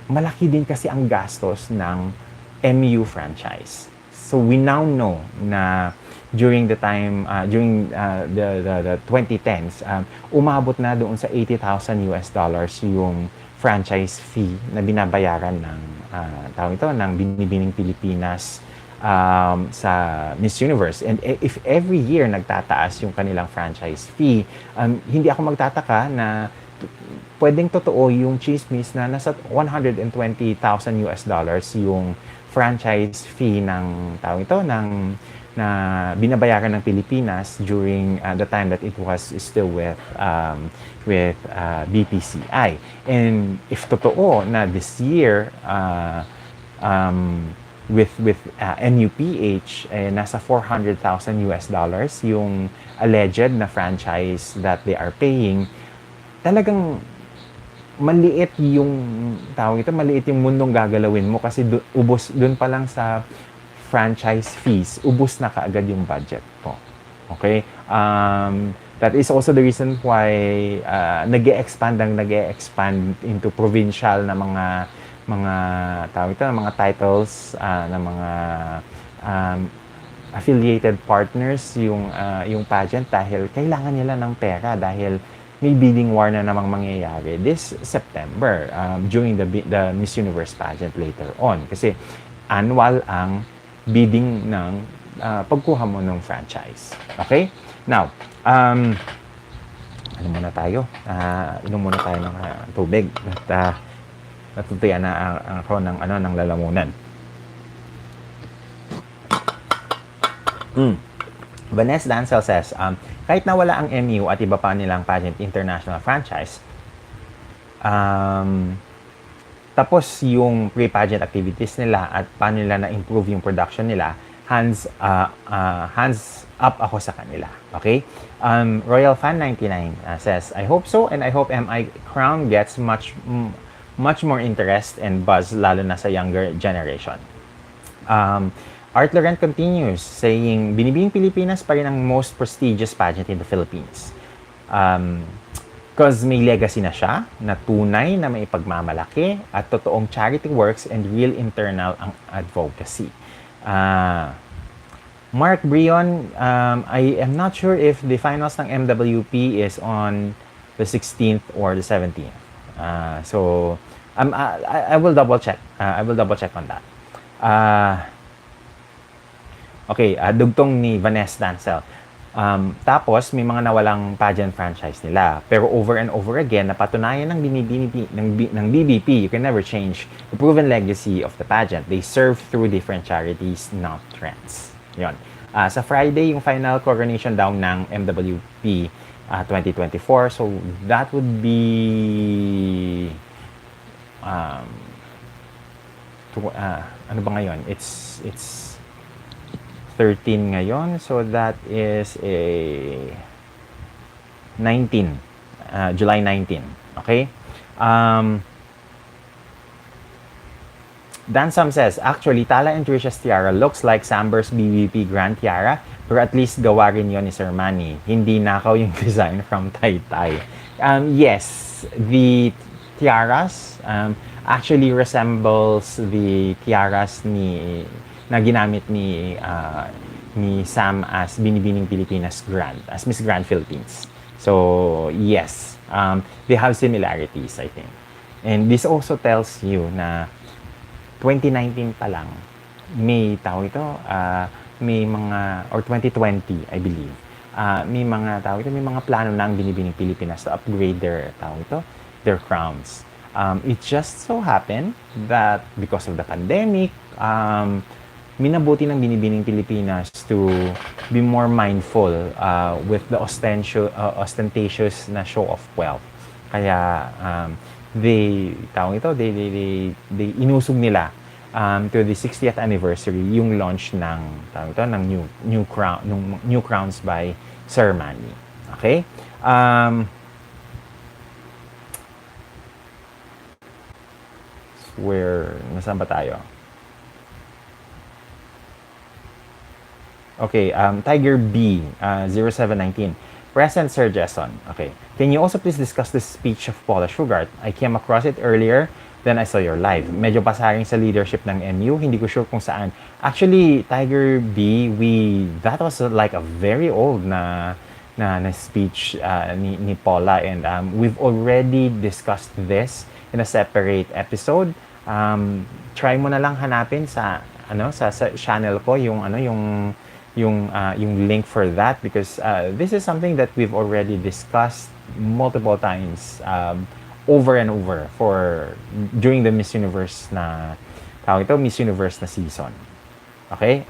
malaki din kasi ang gastos ng MU franchise. So we now know na during the time, the 2010s, umabot na doon sa $80,000 yung franchise fee na binabayaran ng ng Binibining Pilipinas sa Miss Universe. And if every year nagtataas yung kanilang franchise fee, hindi ako magtataka na pwedeng totoo yung chismis na nasa $120,000 yung franchise fee ng na binabayaran ng Pilipinas during the time that it was still with BPCI. And if totoo na this year with NUPH nasa $400,000 yung alleged na franchise that they are paying, talagang maliit yung maliit yung mundong gagalawin mo kasi ubos doon pa lang sa franchise fees, ubos na kaagad yung budget mo. Okay? That is also the reason why nag-e-expand into provincial na mga mga titles ng mga affiliated partners yung pageant dahil kailangan nila ng pera dahil may bidding war na namang mangyayari this September during the Miss Universe pageant later on kasi annual ang bidding ng pagkuha mo ng franchise. Okay? Now, ano muna tayo? Inom muna tayo ng tubig at natutuyan na ako ng lalamunan. Vanessa Dancel says, kahit nawala ang MU at iba pa nilang pageant international franchise, tapos yung pre-pageant activities nila at paano nila na-improve yung production nila, hands up ako sa kanila. Okay? Royal Fan 99 says, I hope so and I hope MI Crown gets much more interest and buzz lalo na sa younger generation. Art Laurent continues saying, Binibining Pilipinas pa rin ang most prestigious pageant in the Philippines. Because may legacy na siya, na tunay na may pagmamalaki at totoong charity works and real internal ang advocacy. Mark Brion, I am not sure if the finals ng MWP is on the 16th or the 17th. So, I will double check. I will double check on that. Okay, dugtong ni Vanessa Dancel. Tapos, may mga nawalang pageant franchise nila. Pero over and over again, napatunayan ng BBP, you can never change the proven legacy of the pageant. They serve through different charities, not trends. Yun. Sa Friday, yung final coronation daw ng MWP 2024. So, that would be... ano ba ngayon? It's 13 ngayon, so that is a 19, July 19, okay? Dan Sam says, actually, Tala and Trisha's tiara looks like Samber's BBP Grand Tiara, pero at least gawa rin yun ni Sir Manny. Hindi nakaw yung design from Taytay. Yes, the tiaras actually resembles the tiaras na ginamit ni Sam as Binibining Pilipinas as Miss Grand Philippines. So, yes, they have similarities, I think. And this also tells you na 2019 pa lang, may mga, or 2020, I believe, may mga plano na ang Binibining Pilipinas to upgrade their crowns. It just so happened that because of the pandemic, minabuti ng Binibining Pilipinas to be more mindful with the ostentatious na show of wealth. Kaya they inusog nila to the 60th anniversary yung launch ng new crowns by Sir Manny. Okay? Nasaan ba tayo? Okay, Tiger B, 0719. Present, Sir Jason. Okay. Can you also please discuss the speech of Paula Sugar? I came across it earlier, then I saw your live. Medyo pasaring sa leadership ng MU. Hindi ko sure kung saan. Actually, Tiger B, that was like a very old na speech ni Paula, and we've already discussed this in a separate episode. Try mo na lang hanapin sa channel ko yung link for that, because this is something that we've already discussed multiple times, over and over during the Miss Universe Miss Universe na season. Okay?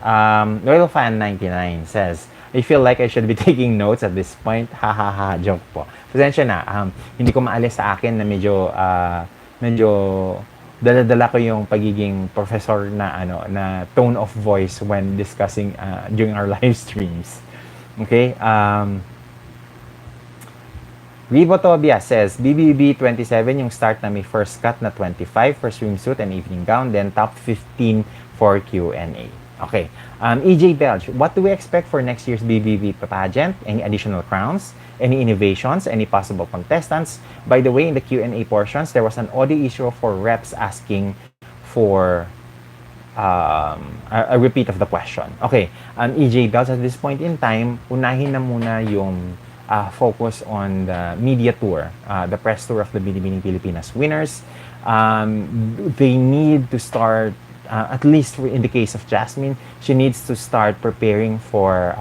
Loyal Fan 99 says, I feel like I should be taking notes at this point. Ha ha ha, joke po. Pasensya na, hindi ko maalis sa akin na medyo dala-dala ko yung pagiging professor na tone of voice when discussing during our live streams. Okay? Rivo Tobia says, BBB 27 yung start na may first cut na 25 for swimsuit and evening gown, then top 15 for Q&A. Okay. EJ Belge, what do we expect for next year's BBB pageant? Any additional crowns? Any innovations? Any possible contestants? By the way, in the Q&A portions, there was an audio issue for reps asking for a repeat of the question. Okay, EJ Belge, at this point in time, unahin na muna yung focus on the media tour, the press tour of the Binibining Pilipinas winners. They need to start, at least in the case of Jasmine, she needs to start preparing for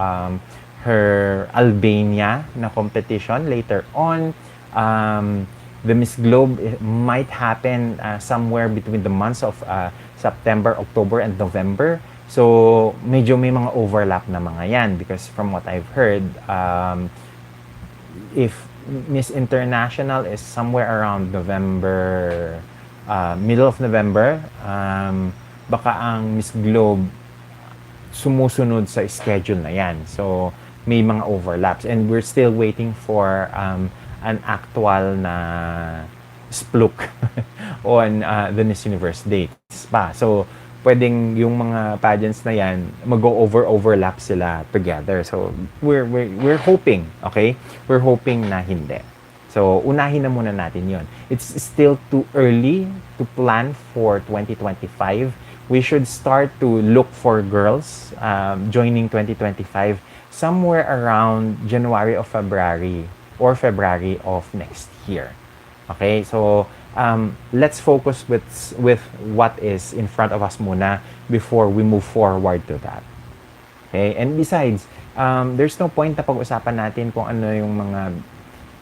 her Albania na competition later on. The Miss Globe might happen somewhere between the months of September, October, and November. So, medyo may mga overlap na mga yan, because from what I've heard, if Miss International is somewhere around November, middle of November, baka ang Miss Globe sumusunod sa schedule na yan. So, may mga overlaps. And we're still waiting for an actual na splook on the Miss Universe dates pa. So, pwedeng yung mga pageants na yan, mag-overlap sila together. So, we're hoping, okay? We're hoping na hindi. So, unahin na muna natin yon. It's still too early to plan for 2025. We should start to look for girls joining 2025 somewhere around January or February of next year. Okay? So, let's focus with what is in front of us muna before we move forward to that. Okay? And besides, there's no point na pag-usapan natin kung ano yung mga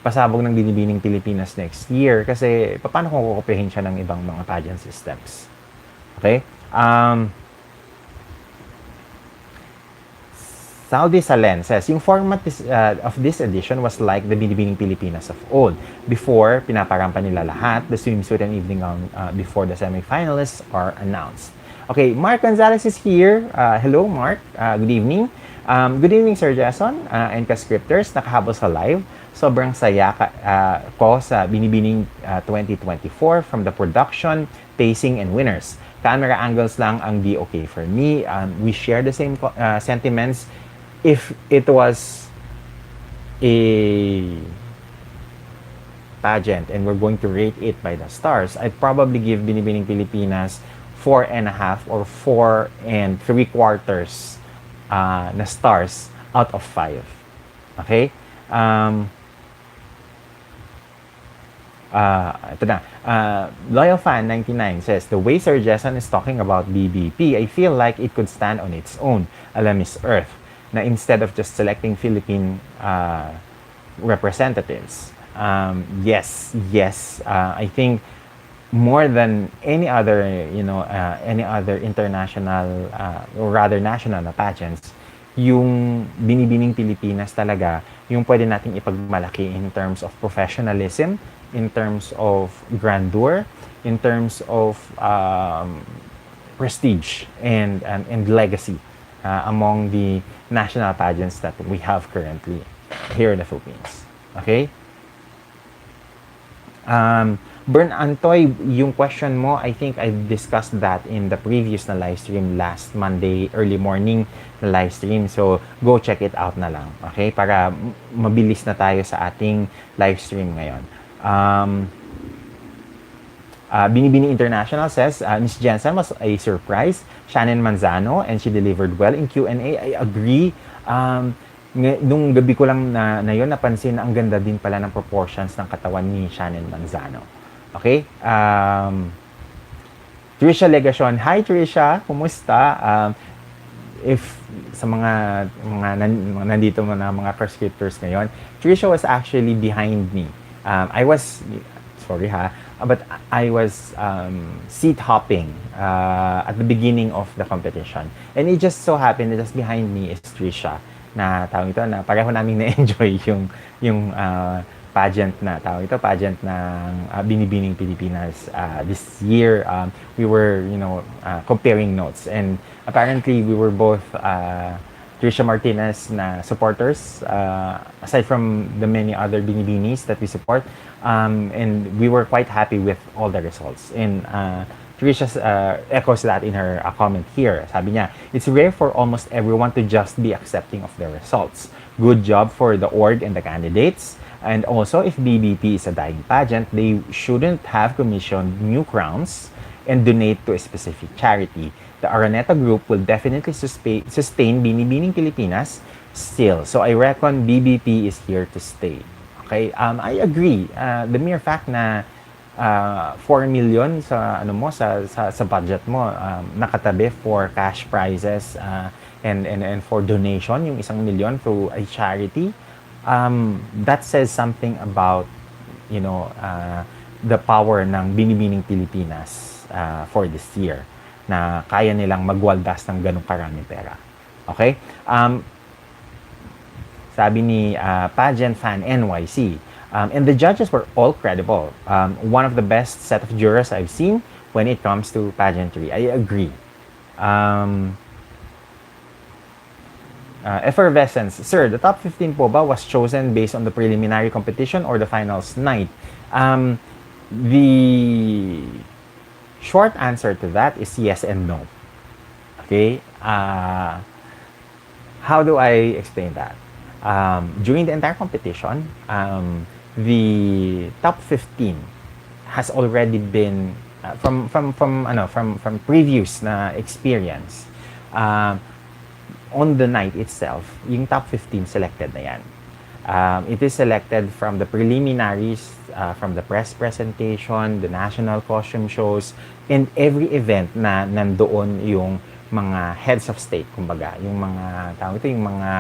pasabog ng Binibining Pilipinas next year, kasi paano kung kukupihin siya ng ibang mga pageant systems. Okay? Saudi Salen says, yung format of this edition was like the Binibining Pilipinas of old. Before, pinaparampa nila lahat, the swimsuit and evening gown before the semi-finalists are announced. Okay, Mark Gonzalez is here. Hello, Mark. Good evening. Good evening, Sir Jason and ka-scripters. Nakahabol sa live. Sobrang saya ko sa Binibining 2024 from the production, pacing, and winners. Camera angles lang ang di okay for me. We share the same sentiments. If it was a pageant and we're going to rate it by the stars, I'd probably give Binibining Pilipinas 4.5 or 4 3/4 na stars out of 5. Okay? Ito na. Loyal Fan 99 says, the way Sir Jason is talking about BBP, I feel like it could stand on its own, ala Miss Earth, na instead of just selecting Philippine representatives. Yes. I think more than any other, any other international or rather national na pageants, yung Binibining Pilipinas talaga, yung pwede nating ipagmalaki in terms of professionalism, in terms of grandeur, in terms of prestige and legacy among the national pageants that we have currently here in the Philippines. Okay? Burn Antoy, yung question mo, I think I discussed that in the previous na live stream last Monday, early morning na live stream. So, go check it out na lang. Okay? Para mabilis na tayo sa ating live stream ngayon. Binibining International says, Miss Jensen was a surprise. Shannon Manzano, and she delivered well in Q&A. I agree. Nung gabi ko lang na yun, napansin na ang ganda din pala ng proportions ng katawan ni Shannon Manzano. Okay? Trisha Legacion. Hi, Trisha. Kumusta? If sa mga nandito na mga prescriptors ngayon, Trisha was actually behind me. I was, sorry ha, but I was seat hopping at the beginning of the competition. And it just so happened that just behind me is Trisha, na tawag ito, na pareho naming na-enjoy yung pageant ng Binibining Pilipinas this year. We were, comparing notes, and apparently we were both Trisha Martinez na supporters, aside from the many other Binibinis that we support, and we were quite happy with all the results. And Trisha echoes that in her comment here. Sabi niya, it's rare for almost everyone to just be accepting of the results. Good job for the org and the candidates. And also, if BBP is a dying pageant, they shouldn't have commissioned new crowns and donate to a specific charity. The Araneta Group will definitely sustain Binibining Pilipinas still. So I reckon BBP is here to stay. Okay? I agree. The mere fact na 4 million sa sa budget mo, nakatabi for cash prizes and for donation, yung 1 million to a charity, that says something about the power ng Binibining Pilipinas for this year, na kaya nilang magwaldas ng ganong karaming pera. Okay? Sabi ni Pageant Fan NYC, and the judges were all credible. One of the best set of jurors I've seen when it comes to pageantry. I agree. Effervescence. Sir, the top 15 po ba was chosen based on the preliminary competition or the finals night? The short answer to that is yes and no. Okay? How do I explain that? During the entire competition, the top 15 has already been from previous na experience. On the night itself, yung top 15 selected na yan. It is selected from the preliminaries, from the press presentation, the national costume shows, and every event na nandoon yung mga heads of state, kumbaga, yung mga yung mga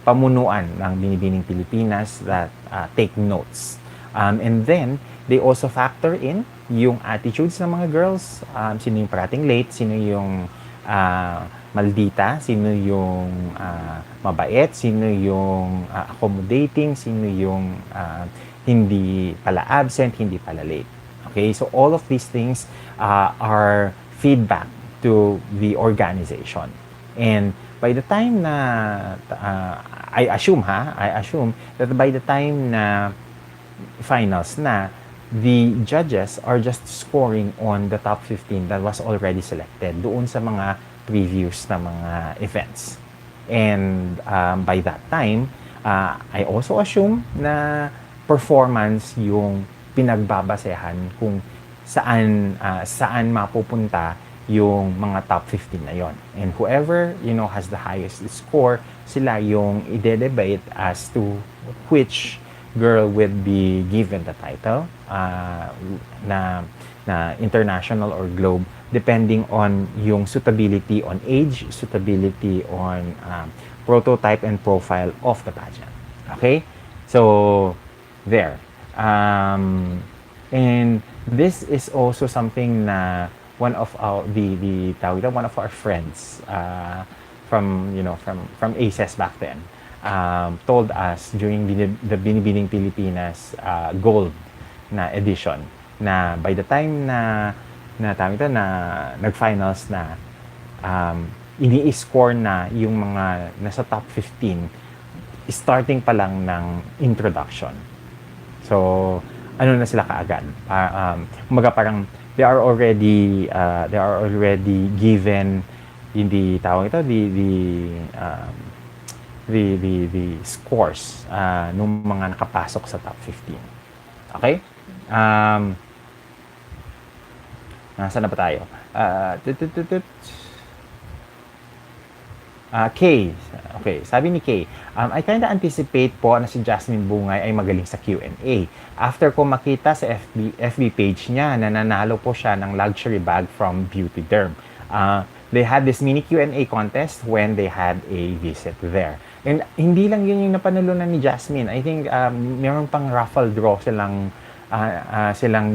pamunuan ng Binibining Pilipinas that take notes. And then, they also factor in yung attitudes ng mga girls, sino yung parating late, sino yung maldita, sino yung mabait, sino yung accommodating, sino yung hindi pala absent, hindi pala late. Okay, so all of these things are feedback to the organization. And by the time na, I assume that by the time na finals na, the judges are just scoring on the top 15 that was already selected doon sa mga previous na mga events. And by that time, I also assume na performance yung pinagbabasehan kung saan mapupunta yung mga top 15 na yon. And whoever, has the highest score, sila yung ide-debate as to which girl would be given the title na international or globe, depending on yung suitability on age, suitability on prototype and profile of the pageant. Okay? So, there. And this is also something na one of our one of our friends from ACES back then told us during the Binibining Pilipinas Gold na edition, na by the time na nag-finals na, ini-score na yung mga nasa top 15 starting pa lang ng introduction. So ano na sila kaagad. Kumbaga parang they are already given hindi tawag ito um, the scores nung mga nakapasok sa top 15. Okay? Nasaan na ba tayo? Kay. Okay, sabi ni Kay, I kinda anticipate po na si Jasmine Bungay ay magaling sa Q&A. After ko makita sa FB page niya na nanalo po siya ng luxury bag from Beauty Derm. They had this mini Q&A contest when they had a visit there. And hindi lang yun yung napanalunan ni Jasmine. I think meron pang raffle draw silang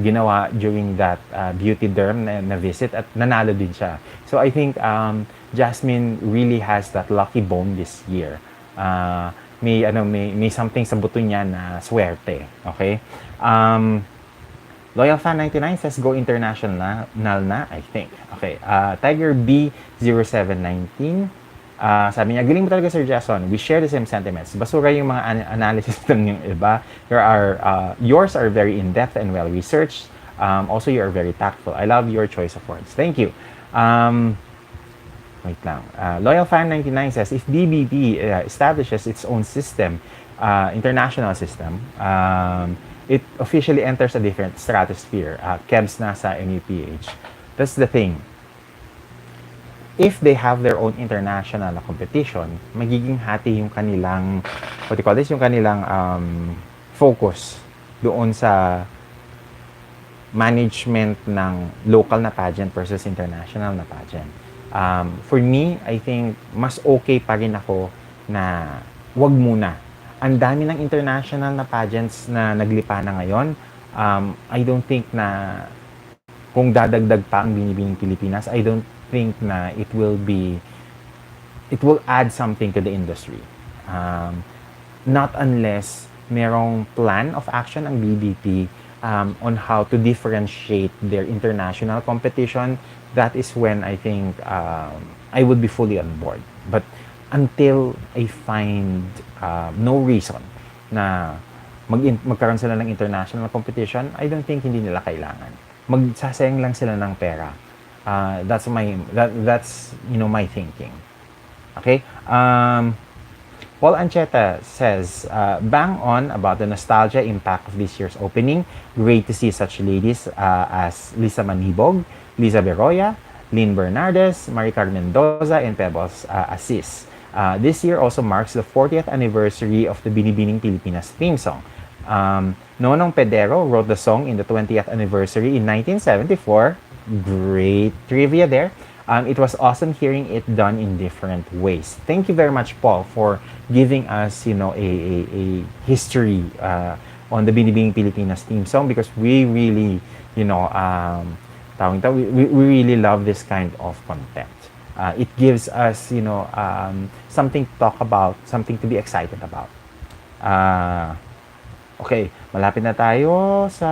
ginawa during that Beauty Derm na visit at nanalo din siya. So I think Jasmine really has that lucky bone this year. May something sa buto niya na swerte. Okay? Loyal Fan 99 says go international na, I think. Okay. Tiger B0719 sabi niya, galing mo talaga, Sir Jason. We share the same sentiments. Basura yung mga analysis ng yung iba. Yours are very in-depth and well-researched. Also, you are very tactful. I love your choice of words. Thank you. Wait lang. Loyal Fan 99 says, if BBP establishes its own system, international system, it officially enters a different stratosphere. Kebs na sa NUPH. That's the thing. If they have their own international na competition, magiging hati yung kanilang, yung kanilang focus doon sa management ng local na pageant versus international na pageant. For me, I think mas okay pa rin ako na wag muna. Ang dami ng international na pageants na naglipa na ngayon. I don't think na kung dadagdag pa ang Binibining Pilipinas, I don't think na it will add something to the industry. Not unless merong plan of action ang BBP on how to differentiate their international competition. That is when I think I would be fully on board. But until I find no reason na magkaroon sila ng international competition, I don't think hindi nila kailangan. Magsasayang lang sila ng pera. That's my thinking. Okay? Paul Ancheta says, bang on about the nostalgia impact of this year's opening. Great to see such ladies as Lisa Manibog, Liza Beroya, Lynn Bernardes, Maricar Mendoza, and Pebbles Assis. This year also marks the 40th anniversary of the Binibining Pilipinas theme song. Nonong Pedero wrote the song in the 20th anniversary in 1974. Great trivia there. It was awesome hearing it done in different ways. Thank you very much, Paul, for giving us, a history on the Binibining Pilipinas theme song, because we really, we really love this kind of content. It gives us, something to talk about, something to be excited about. Okay, malapit na tayo sa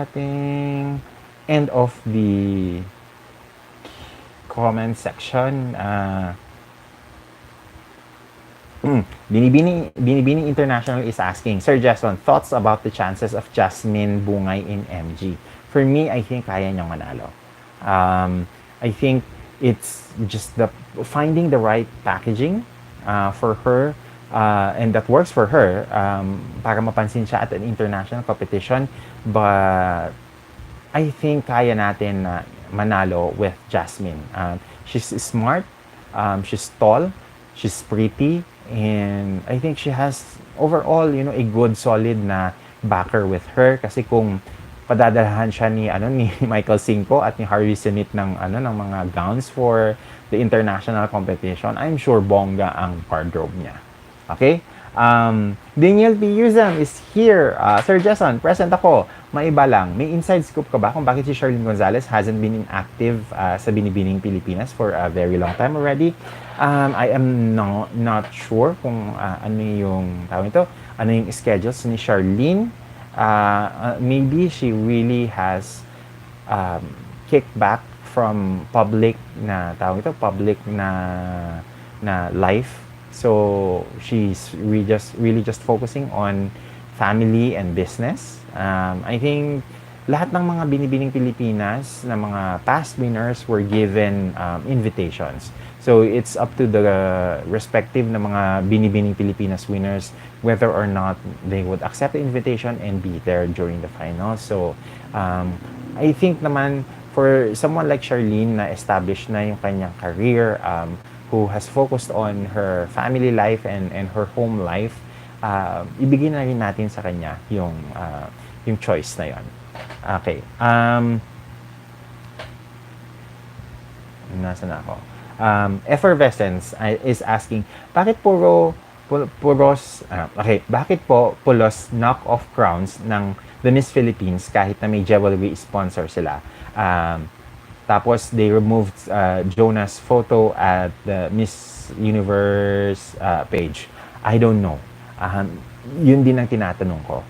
ating end of the comment section. Binibining International is asking, Sir Jason, thoughts about the chances of Jasmine Bungay in MG? For me, I think kaya niyang manalo. I think it's just finding the right packaging for her and that works for her para mapansin siya at an international competition. But I think kaya natin na manalo with Jasmine. She's smart, she's tall, she's pretty, and I think she has overall, a good solid na backer with her, kasi kung padadalahan siya ni Michael Cinco at ni Harvey Sinit ng mga gowns for the international competition, I'm sure bongga ang wardrobe niya. Okay? Daniel P. Yuzam is here. Sir Jason, present ako. Maiba lang. May inside scoop ka ba kung bakit si Charlene Gonzalez hasn't been inactive sa Binibining Pilipinas for a very long time already? I am not sure kung ano yung schedules ni Charlene. Maybe she really has kicked back from public na life. So she's really just focusing on family and business. I think lahat ng mga Binibining Pilipinas na mga past winners were given invitations. So it's up to the respective na mga Binibining Pilipinas winners whether or not they would accept the invitation and be there during the finals. So I think naman for someone like Charlene na established na yung kanyang career, who has focused on her family life and her home life, ibigay na rin natin sa kanya yung choice na yon. Okay. Nasaan na ako? Effervescence is asking, bakit bakit po pulos knock-off crowns ng the Miss Philippines kahit na may jewelry sponsor sila? Tapos they removed Jonah's photo at the Miss Universe page. I don't know. Yun din ang tinatanong ko.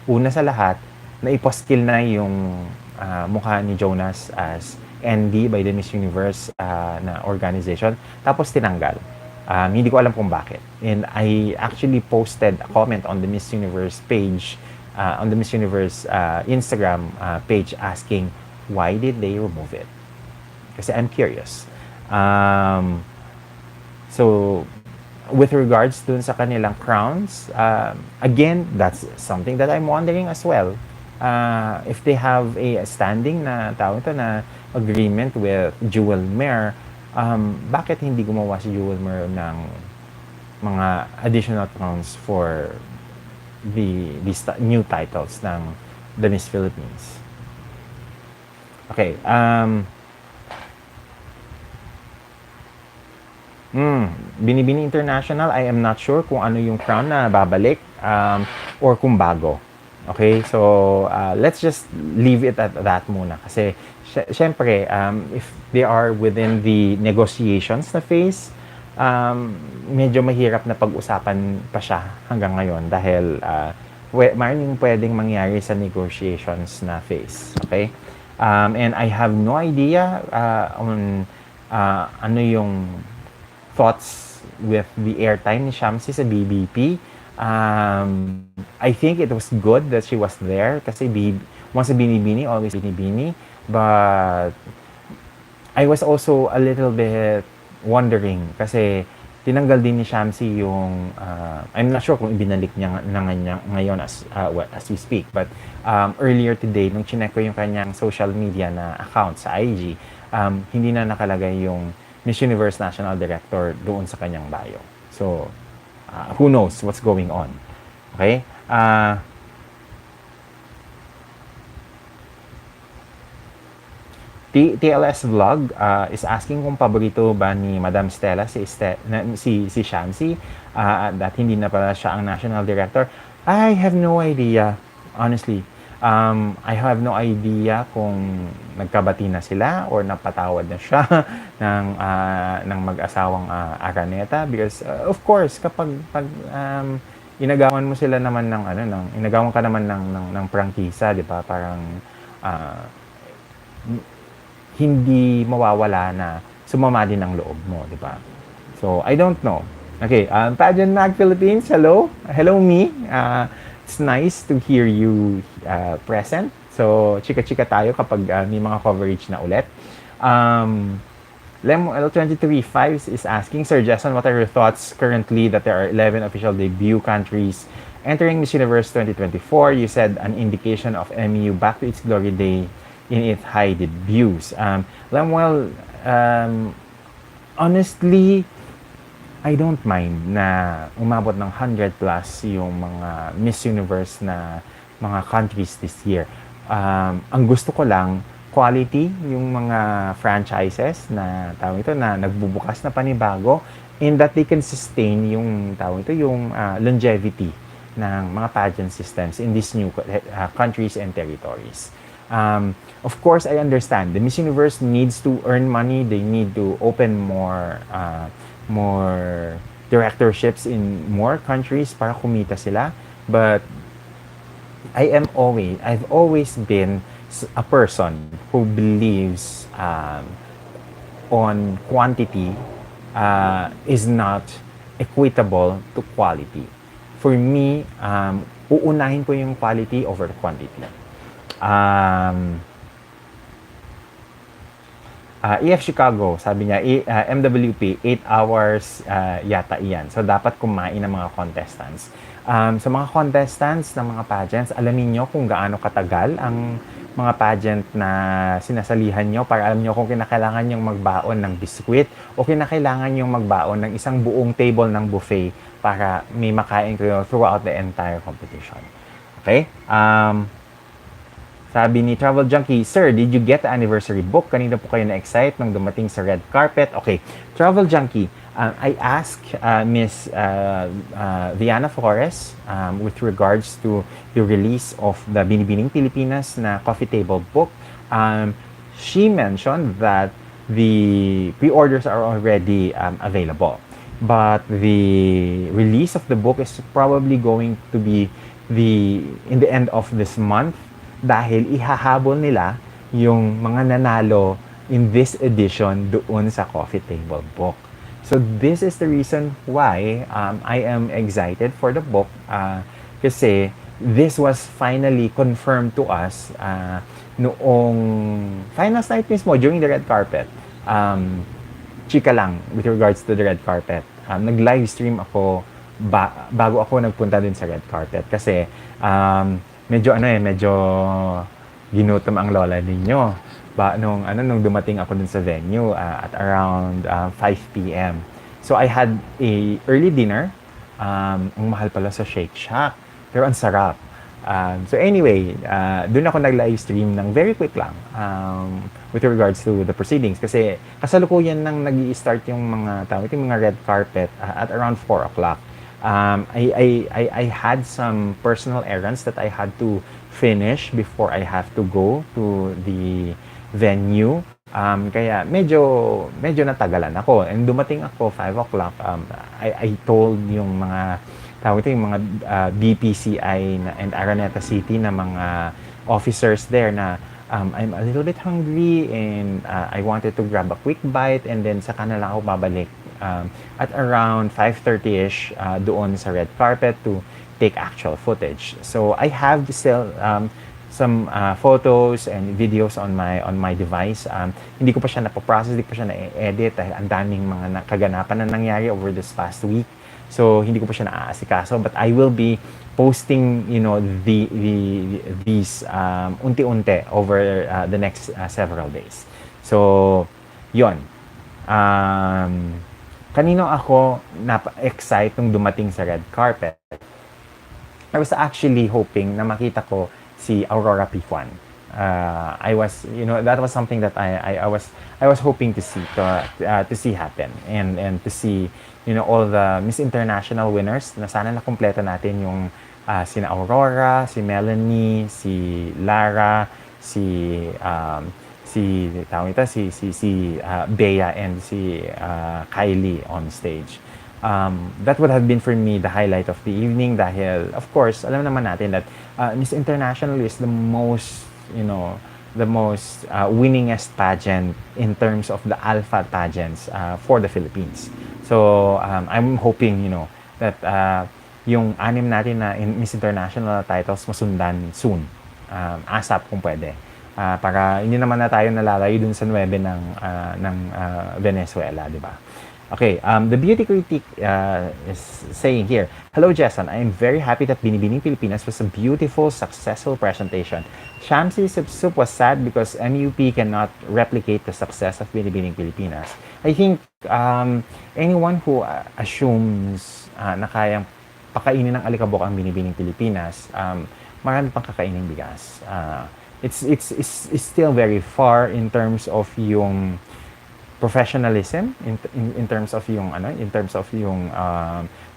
Una sa lahat, naiposkill na yung mukha ni Jonas as ND by the Miss Universe na organization. Tapos tinanggal. Hindi ko alam kung bakit. And I actually posted a comment on the Miss Universe page, on the Miss Universe Instagram page asking, why did they remove it? Kasi I'm curious. So, with regards dun sa kanilang crowns, again, that's something that I'm wondering as well. If they have a standing na tawag ito na agreement with Jewel Mayor, bakit hindi gumawa si Jewel Mayor ng mga additional crowns for the new titles ng the Miss Philippines? Okay. Binibining International, I am not sure kung ano yung crown na babalik or kung bago. Okay? So, let's just leave it at that muna. Kasi, syempre, if they are within the negotiations na phase, medyo mahirap na pag-usapan pa siya hanggang ngayon dahil maraming pwedeng mangyari sa negotiations na phase. Okay? And I have no idea on ano yung thoughts with the airtime ni Shamsi sa BBP. I think it was good that she was there kasi once a Binibini, always Binibini. But I was also a little bit wondering kasi tinanggal din ni Shamsi yung I'm not sure kung ibinalik niya ngayon as we speak, but earlier today nung chinek ko yung kanyang social media na account sa IG, hindi na nakalagay yung Miss Universe National Director doon sa kanyang bio. So who knows what's going on. Okay? TLS Vlog is asking kung paborito ba ni Madam Stella si Shamsi at hindi na pala siya ang national director. I have no idea, honestly. I have no idea kung nagkabati na sila or napatawad na siya ng mag-asawang Araneta because of course kapag inagawan mo sila naman inagawan ka naman ng prangkisa, 'di ba? Parang hindi mawawala na sumama din ang loob mo, di ba? So, I don't know. Okay, Pageant Mag Philippines, hello. Hello, me. It's nice to hear you present. So, chika-chika tayo kapag may mga coverage na ulit. Lemo L235 is asking, Sir Jason, what are your thoughts currently that there are 11 official debut countries entering Miss Universe 2024? You said an indication of MU back to its glory day in its high debuts. Honestly, I don't mind na umabot ng 100 plus yung mga Miss Universe na mga countries this year. Ang gusto ko lang, quality yung mga franchises na tawag ito na nagbubukas na panibago in that they can sustain yung tawag ito yung longevity ng mga pageant systems in these new countries and territories. Of course, I understand. The Miss Universe needs to earn money. They need to open more directorships in more countries para kumita sila. But I've always been a person who believes on quantity is not equitable to quality. For me, uunahin ko yung quality over quantity. EF Chicago, sabi niya, MWP, 8 hours yata iyan. So, dapat kumain ng mga contestants. Sa mga contestants ng mga pageants, alamin nyo kung gaano katagal ang mga pageant na sinasalihan nyo para alam nyo kung kinakailangan nyong magbaon ng biskwit o kinakailangan nyong magbaon ng isang buong table ng buffet para may makain kayo throughout the entire competition. Okay? Sabi ni Travel Junkie, Sir, did you get the anniversary book? Kanina po kayo na-excite nang dumating sa red carpet. Okay, Travel Junkie, I asked Miss Viana Flores with regards to the release of the Binibining Pilipinas na coffee table book. She mentioned that the pre-orders are already available. But the release of the book is probably going to be in the end of this month dahil ihahabol nila yung mga nanalo in this edition doon sa coffee table book. So this is the reason why I am excited for the book kasi this was finally confirmed to us noong finals night mismo during the red carpet. Chika lang with regards to the red carpet. Nag-live stream ako bago ako nagpunta din sa red carpet kasi medyo ginutom ang lola ninyo nung dumating ako dun sa venue at around 5 p.m. So I had a early dinner. Ang mahal pala sa Shake Shack, pero ang sarap. So anyway, dun ako nag-live stream ng very quick lang with regards to the proceedings kasi kasalukuyan nang nag-i-start yung mga red carpet at around 4 o'clock. I had some personal errands that I had to finish before I have to go to the venue. Kaya medyo natagalan ako. And dumating ako 5 o'clock. I told yung mga BPCI and Araneta City na mga officers there na I'm a little bit hungry and I wanted to grab a quick bite and then saka na lang ako babalik at around 5:30ish doon sa red carpet to take actual footage. So I have still some photos and videos on my device. Hindi ko pa siya napoprocess, hindi ko pa siya na-edit dahil ang daming mga kaganapan na nangyari over this past week. So hindi ko pa siya naaasikaso, but I will be posting these unti-unti over the next several days. So yon. Kanino ako na-excite nung dumating sa red carpet? I was actually hoping na makita ko si Aurora P1. That was something that I was hoping to see happen and to see all the Miss International winners na sana nakumpleto natin yung sina Aurora, si Melanie, si Lara, si Bea and si Kylie on stage. That would have been for me the highlight of the evening dahil of course alam naman natin that Miss International is the most winningest pageant in terms of the alpha pageants for the Philippines. So I'm hoping that yung 6 natin na Miss International titles masundan soon. ASAP kung pwede. Para hindi naman na tayo nalalayo dun sa 9 ng Venezuela, di ba? Okay, the beauty critic is saying here, Hello Jason, I am very happy that Binibining Pilipinas was a beautiful, successful presentation. Shamsi Soup was sad because MUP cannot replicate the success of Binibining Pilipinas. I think anyone who assumes na kayang pakainin ng alikabok ang Binibining Pilipinas, marami pang kakaining bigas. It's still very far in terms of yung professionalism in terms of yung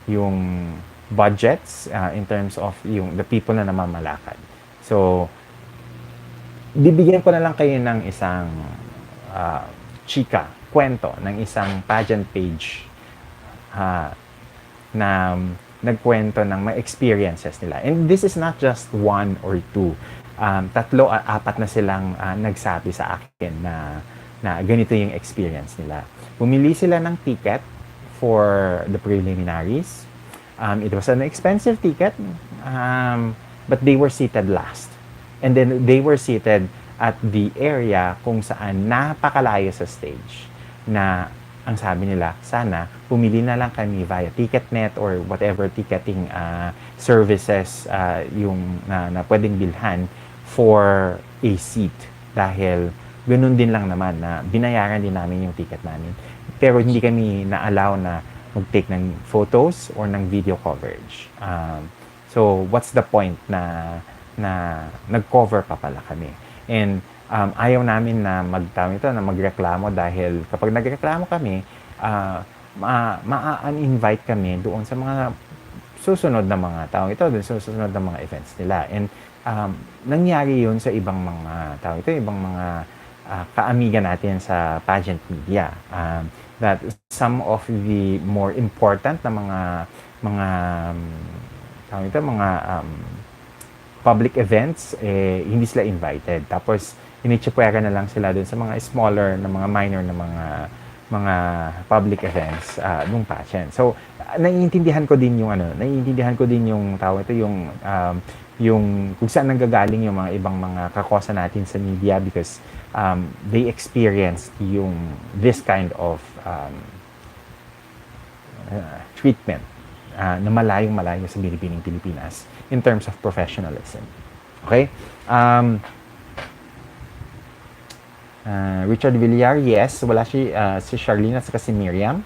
yung budgets in terms of yung the people na namamalakad. So bibigyan ko na lang kayo ng isang kwento ng isang pageant page na nagkwento ng mga experiences nila. And this is not just 1 or 2. 3, 4 na silang nagsabi sa akin na ganito yung experience nila. Bumili sila ng ticket for the preliminaries. It was an expensive ticket, but they were seated last. And then they were seated at the area kung saan napakalayo sa stage na ang sabi nila, sana pumili na lang kami via TicketNet or whatever ticketing services yung na pwedeng bilhan for a seat dahil ganun din lang naman na binayaran din namin yung ticket namin. Pero hindi kami na-allow na mag-take ng photos or ng video coverage. So, what's the point na nag-cover pa pala kami? And ayaw namin na magreklamo dahil kapag nagreklamo kami, ma-uninvite kami doon sa mga susunod na mga taong ito, doon sa susunod na mga events nila. And nangyari yun sa ibang mga taong ito, ibang mga kaamiga natin sa pageant media. That some of the more important na mga public events, hindi sila invited. Tapos, initsipwera na lang sila dun sa mga smaller na mga minor na mga public events nung pageant. So, naiintindihan ko din yung tawag ito, yung kung saan nanggagaling yung mga ibang mga kakosa natin sa media because they experienced this kind of treatment na malayong-malayo sa Binibining Pilipinas in terms of professionalism. Okay? Richard Villar, yes, wala si Charlene at si Miriam.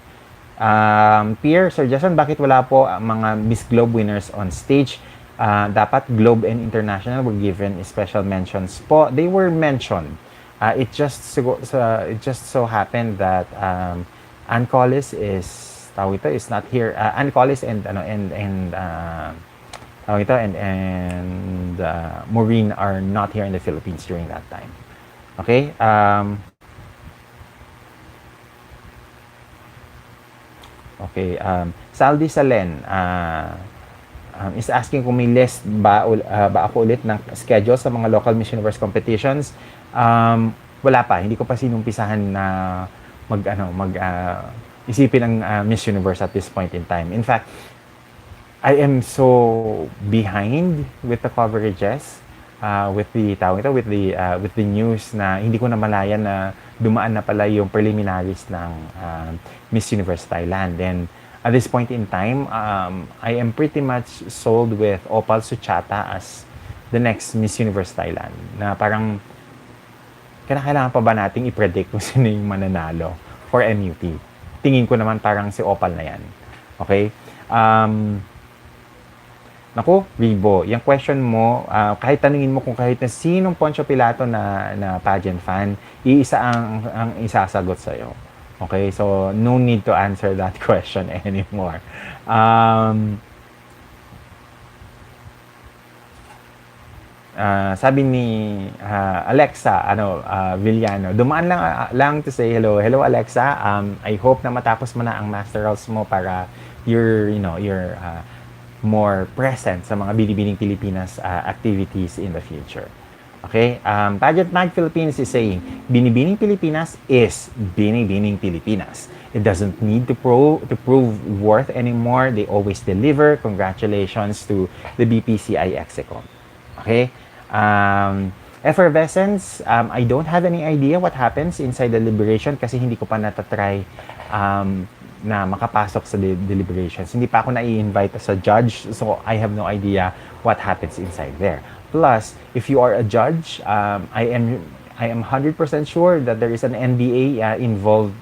Pierre, Sir Jason, bakit wala po mga Miss Globe winners on stage? Dapat Globe and International were given special mentions po. They were mentioned. It just so happened that Ann Collis is not here. Ann Collis and Maureen are not here in the Philippines during that time. Okay? Saldi Salen is asking kung may list ba ako ulit ng schedule sa mga local Miss Universe competitions. Wala pa. Hindi ko pa sinumpisahan na isipin ang Miss Universe at this point in time. In fact, I am so behind with the coverages, with the news na hindi ko na malayan na dumaan na pala yung preliminaries ng Miss Universe Thailand. And at this point in time, I am pretty much sold with Opal Suchata as the next Miss Universe Thailand. Na parang kailangan pa ba nating i-predict kung sino yung mananalo for MUT? Tingin ko naman parang si Opal na yan. Okay? Naku, Ribo, yung question mo, kahit tanungin mo kung kahit na sinong Poncio Pilato na pageant fan, iisa ang isasagot sa'yo. Okay? So, no need to answer that question anymore. Sabi ni Alexa Villano, dumaan lang to say hello. Hello Alexa. I hope na matapos mo na ang masterals mo para you're more present sa mga Binibining Pilipinas activities in the future. Okay? Pageant Mag Philippines is saying, Binibining Pilipinas is Binibining Pilipinas. It doesn't need to prove worth anymore. They always deliver. Congratulations to the BPCI Execom. Okay? Effervescence, I don't have any idea what happens inside the deliberation kasi hindi ko pa natatry na makapasok sa deliberations. Hindi pa ako na-i-invite as a judge, so I have no idea what happens inside there. Plus, if you are a judge, I am 100% sure that there is an NDA involved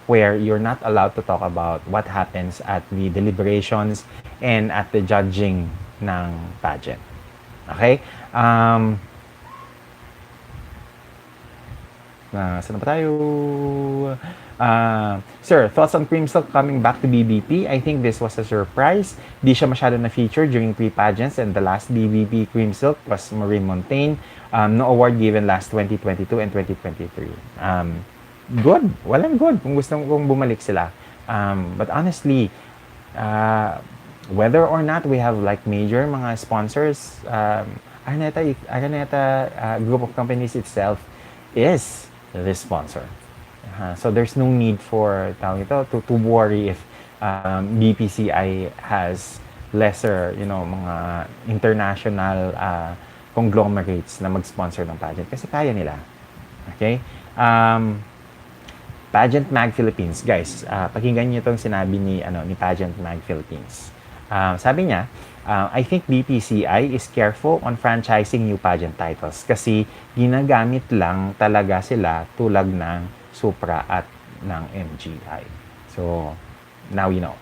where you're not allowed to talk about what happens at the deliberations and at the judging ng pageant. Okay? Saan pa tayo? Sir, thoughts on Cream Silk coming back to BBP? I think this was a surprise. Di siya masyado na-feature during pre-pageants and the last BBP Cream Silk was Maureen Montaigne. No award given last 2022 and 2023. Good. Walang good kung gusto kong bumalik sila. But honestly, whether or not we have like major mga sponsors, Araneta group of companies itself is the sponsor. So there's no need for to worry if BPCI has lesser, mga international conglomerates na mag-sponsor ng pageant kasi kaya nila. Okay? Pageant Mag Philippines, guys, pakinggan niyo itong sinabi ni Pageant Mag Philippines. Sabi niya, I think BPCI is careful on franchising new pageant titles kasi ginagamit lang talaga sila tulad ng Supra at ng MGI. So, now you know.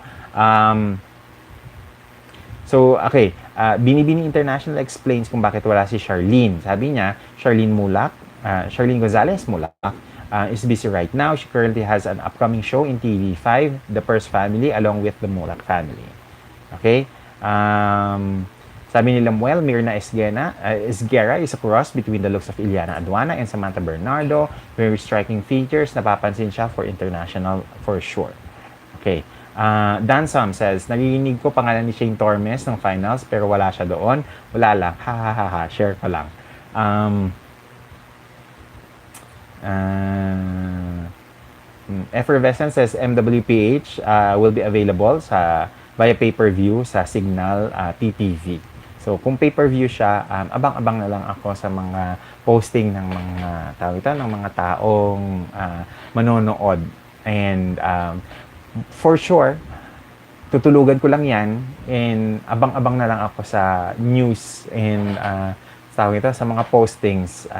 Okay, Binibining International explains kung bakit wala si Charlene. Sabi niya, Charlene Gonzalez Mulak is busy right now. She currently has an upcoming show in TV5, The Purse Family, along with the Mulak family. Okay? Sabi ni Lamuel, Mirna Esguera is a cross between the looks of Iliana Aduana and Samantha Bernardo. Very striking features. Napapansin siya for international for sure. Okay. Dan Sam says, narinig ko pangalan ni Shane Tormes ng finals pero wala siya doon. Wala lang. Ha ha ha ha. Share ko lang. Effervescent says MWPH will be available via pay-per-view sa Signal PTV. So kung pay-per-view siya, abang-abang na lang ako sa mga posting ng mga taong manonood. And for sure, tutulugan ko lang yan and abang-abang na lang ako sa news and sa mga postings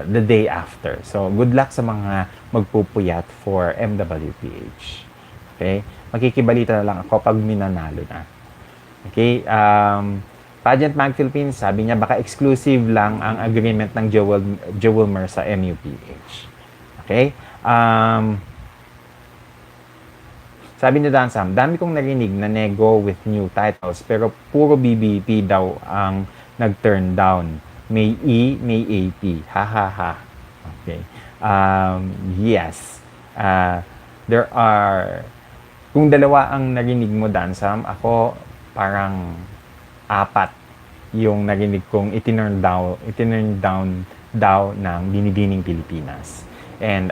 the day after. So, good luck sa mga magpupuyat for MWPH. Okay? Makikibalita na lang ako pag minanalo na. Okay? Pageant Mag Philippines, sabi niya, baka exclusive lang ang agreement ng Joel Mer sa MUPH. Okay? Sabi ni Dan Sam, dami kong narinig na nego with new titles, pero puro BBP daw ang nag-turn down. May E, may AP. Ha ha ha. Okay. Yes. There are, kung dalawa ang narinig mo, Dan Sam, ako parang 4 yung narinig kong itinurn down daw ng Binibining Pilipinas. And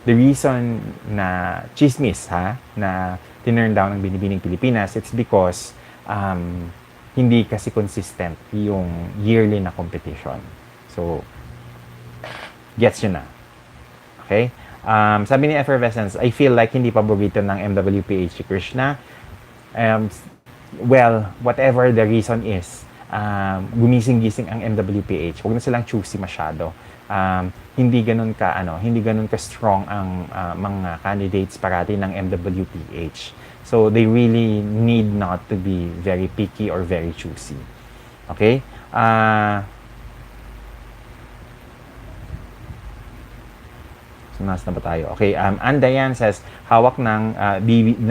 the reason na chismis na tinurn down ng Binibining Pilipinas, it's because hindi kasi consistent yung yearly na competition. So, gets yun na. Okay? Sabi ni Effervescence, I feel like hindi paborito ng MWPH si Krishna. Well, whatever the reason is, gumising-gising ang MWPH. Huwag na silang choosy masyado. Hindi ganun ka strong ang mga candidates parati ng MWPH. So they really need not to be very picky or very choosy. Okay? So nas na ba tayo? Okay, Andayan says, hawak ng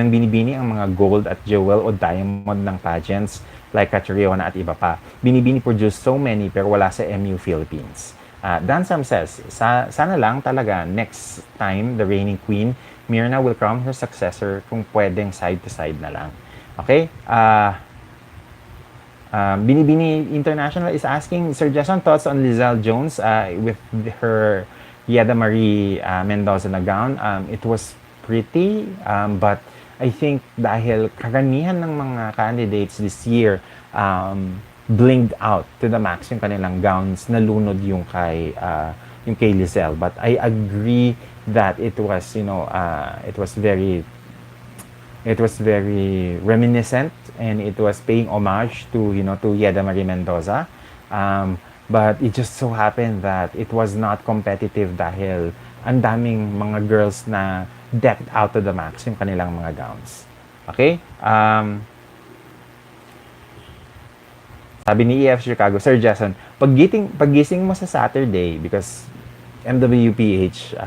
Binibini ang mga gold at jewel o diamond ng pageants like Catriona at iba pa. Binibini produced so many pero wala sa MU Philippines. Dan Sam says, sana lang talaga next time the reigning queen Mirna will crown her successor kung pwedeng side-to-side na lang. Okay? Binibini International is asking, Sir Jason, thoughts on Lizelle Jones with her Yeda Marie Mendoza na gown. It was pretty, but I think dahil karamihan ng mga candidates this year blinged out to the max yung kanilang gowns, nalunod yung kay Lizelle. But I agree that it was very reminiscent and it was paying homage to Yeda Marie Mendoza. But it just so happened that it was not competitive dahil ang daming mga girls na decked out to the max yung kanilang mga gowns. Okay? Sabi ni EF Chicago, Sir Jason, paggising mo sa Saturday, because MWPH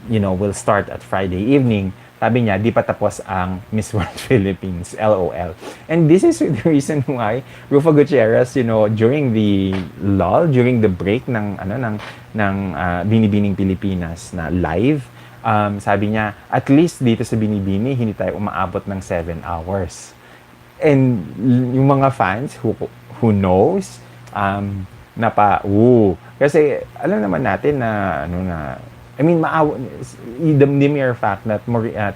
will start at Friday evening, sabi niya, di pa tapos ang Miss World Philippines, LOL. And this is the reason why Rufa Gutierrez, during the lull, during the break ng Binibining Pilipinas na live, sabi niya, at least dito sa Binibini, hindi tayo umaabot ng 7 hours. And yung mga fans who knows, kasi alam naman natin na I mean, the mere fact that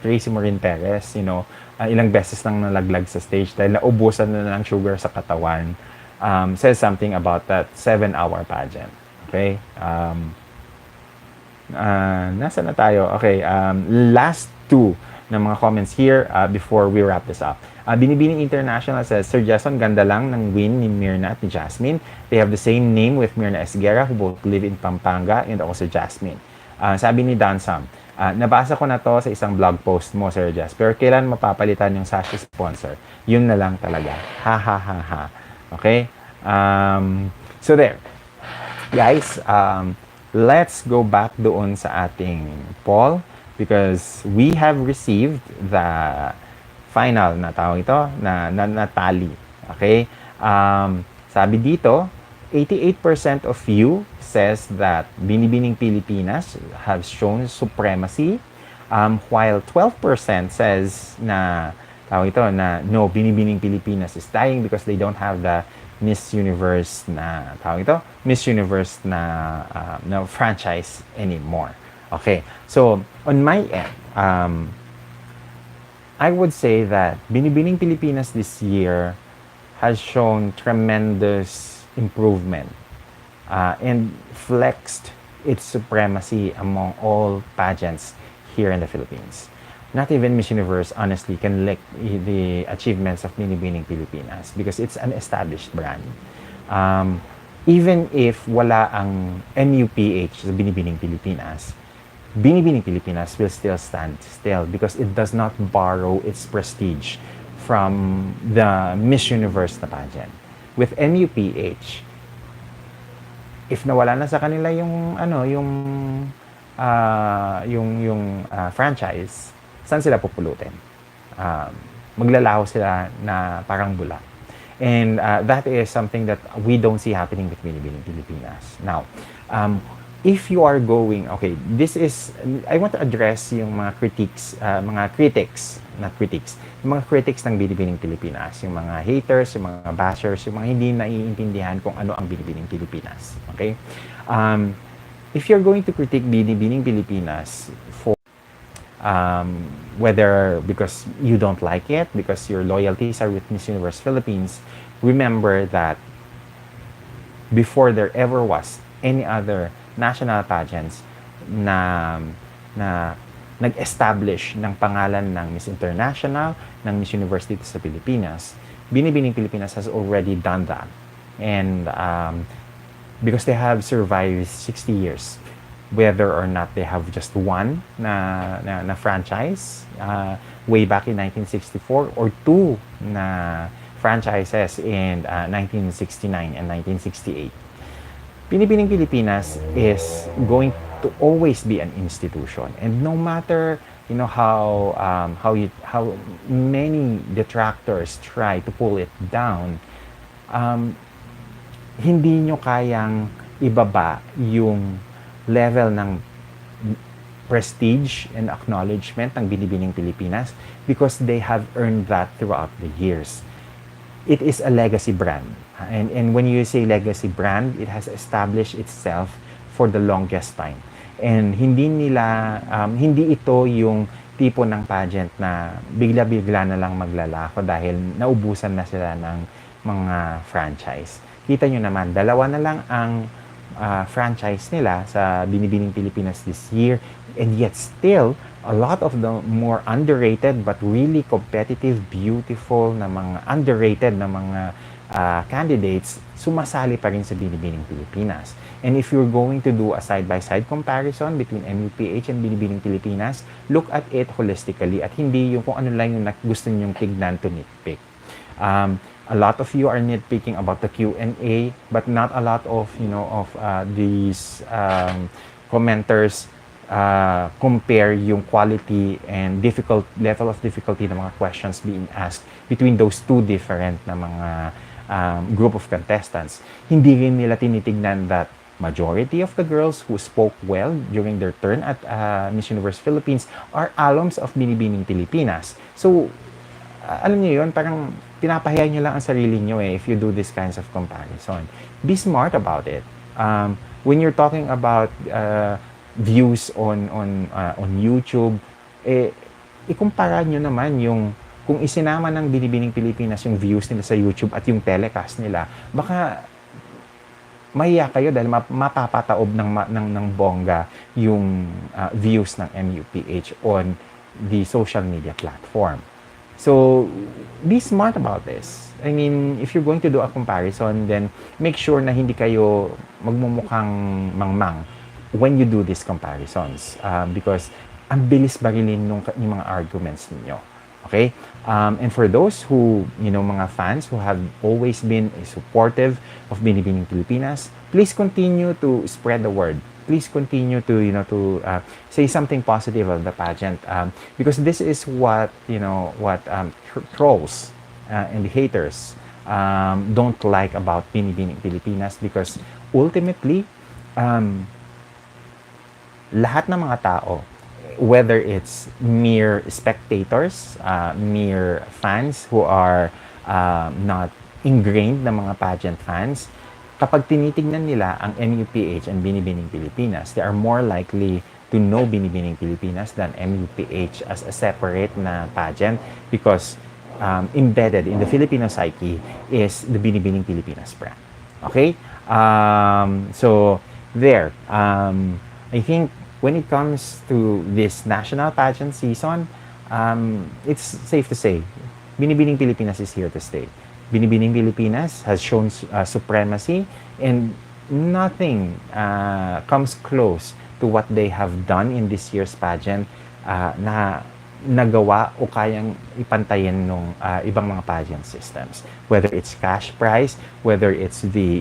Tracy Maureen Perez, ilang beses nang nalaglag sa stage dahil naubusan na ng sugar sa katawan, says something about that 7-hour pageant. Okay? Nasa na tayo? Okay, last two ng mga comments here before we wrap this up. Binibining International says, Sir Jason, ganda lang ng win ni Myrna at ni Jasmine. They have the same name with Myrna Esguerra, who both live in Pampanga, and also Jasmine. Sabi ni Don Sam, nabasa ko na to sa isang blog post mo, Sir Jas, pero kailan mapapalitan yung Sashes sponsor? Yun na lang talaga. Ha ha ha ha. Okay? So there. Guys, let's go back doon sa ating poll because we have received the final na tawag ito na tally. Okay? Sabi dito, 88% of you says that Binibining Pilipinas have shown supremacy, while 12% says na tawag ito na no, Binibining Pilipinas is dying because they don't have the Miss Universe na tawag ito, Miss Universe na franchise anymore. Okay, so on my end, I would say that Binibining Pilipinas this year has shown tremendous improvement and flexed its supremacy among all pageants here in the Philippines. Not even Miss Universe, honestly, can lick the achievements of Binibining Pilipinas because it's an established brand. Even if wala ang MUPH sa Binibining Pilipinas, Binibining Pilipinas will still stand still because it does not borrow its prestige from the Miss Universe na pageant. With MUPH, if nawala na sa kanila yung franchise, saan sila pupulutin? Maglalaho sila na parang bula. And that is something that we don't see happening with Binibining Pilipinas. Now, if you are going, okay, this is, I want to address yung mga critics, yung mga critics ng Binibining Pilipinas, yung mga haters, yung mga bashers, yung mga hindi naiintindihan kung ano ang Binibining Pilipinas. Okay? If you're going to critique Binibining Pilipinas for whether because you don't like it, because your loyalties are with Miss Universe Philippines, remember that before there ever was any other national pageants na nag-establish ng pangalan ng Miss International, ng Miss Universe dito sa Pilipinas, Binibining Pilipinas has already done that. And because they have survived 60 years, whether or not they have just one na franchise way back in 1964 or two na franchises in 1969 and 1968. Binibining Pilipinas is going to always be an institution, and no matter how many detractors try to pull it down, hindi nyo kayang ibaba yung level ng prestige and acknowledgement ng Binibining Pilipinas because they have earned that throughout the years. It is a legacy brand. And when you say legacy brand, it has established itself for the longest time. And hindi ito yung tipo ng pageant na bigla-bigla na lang maglalako dahil naubusan na sila ng mga franchise. Kita nyo naman, dalawa na lang ang franchise nila sa Binibining Pilipinas this year, and yet still a lot of the more underrated but really competitive, beautiful na mga underrated na mga candidates sumasali pa rin sa Binibining Pilipinas. And if you're going to do a side-by-side comparison between MUPH and Binibining Pilipinas, look at it holistically at hindi yung kung ano lang yung gusto nyong tignan to nitpick. A lot of you are nitpicking about the Q&A, but not a lot of these commenters compare yung quality and level of difficulty ng mga questions being asked between those two different na mga group of contestants. Hindi rin nila tinitignan that majority of the girls who spoke well during their turn at Miss Universe Philippines are alums of Binibining Pilipinas. So, alam niyo yun, parang pinapahiya nyo lang ang sarili nyo if you do this kinds of comparison. Be smart about it. When you're talking about views on YouTube, ikumpara nyo naman yung kung isinama ng Binibining Pilipinas yung views nila sa YouTube at yung telecast nila, baka mahiya kayo dahil mapapataob ng bongga yung views ng MUPH on the social media platform. So, be smart about this. I mean, if you're going to do a comparison, then make sure na hindi kayo magmumukhang mangmang when you do these comparisons. Because ang bilis barilin yung mga arguments ninyo. Okay? And for those who, mga fans who have always been supportive of Binibining Pilipinas, please continue to spread the word. Please continue to say something positive of the pageant, because this is what trolls and haters don't like about Binibining Pilipinas, because ultimately lahat ng mga tao, whether it's mere spectators, mere fans who are not ingrained na mga pageant fans, kapag tinitingnan nila ang MUPH and Binibining Pilipinas, they are more likely to know Binibining Pilipinas than MUPH as a separate na pageant, because embedded in the Filipino psyche is the Binibining Pilipinas brand. Okay? So, there. I think when it comes to this national pageant season, it's safe to say, Binibining Pilipinas is here to stay. Binibining Pilipinas has shown supremacy, and nothing comes close to what they have done in this year's pageant na nagawa o kayang ipantayin ng ibang mga pageant systems, whether it's cash prize, whether it's the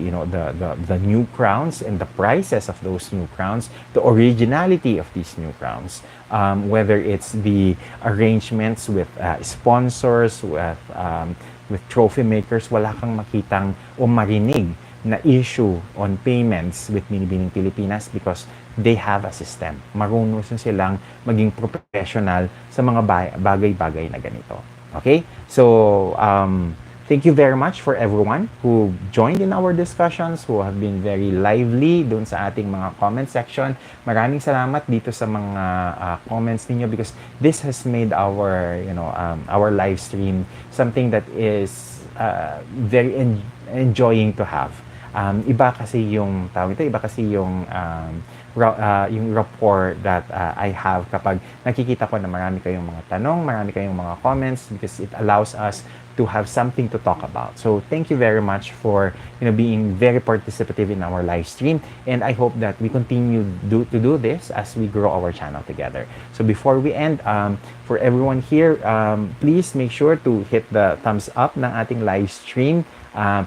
new crowns and the prices of those new crowns, the originality of these new crowns, whether it's the arrangements with sponsors, with trophy makers. Wala kang makitang o marinig na issue on payments with Binibining Pilipinas, because they have a system. Marunong silang maging professional sa mga bagay-bagay na ganito. Okay? So, thank you very much for everyone who joined in our discussions, who have been very lively dun sa ating mga comment section. Maraming salamat dito sa mga comments ninyo, because this has made our live stream something that is very enjoying to have. Iba kasi yung rapport that I have kapag nakikita ko na marami kayong mga tanong, marami kayong mga comments, because it allows us to have something to talk about. So thank you very much for being very participative in our live stream, and I hope that we continue to do this as we grow our channel together. So before we end, for everyone here, please make sure to hit the thumbs up ng ating live stream.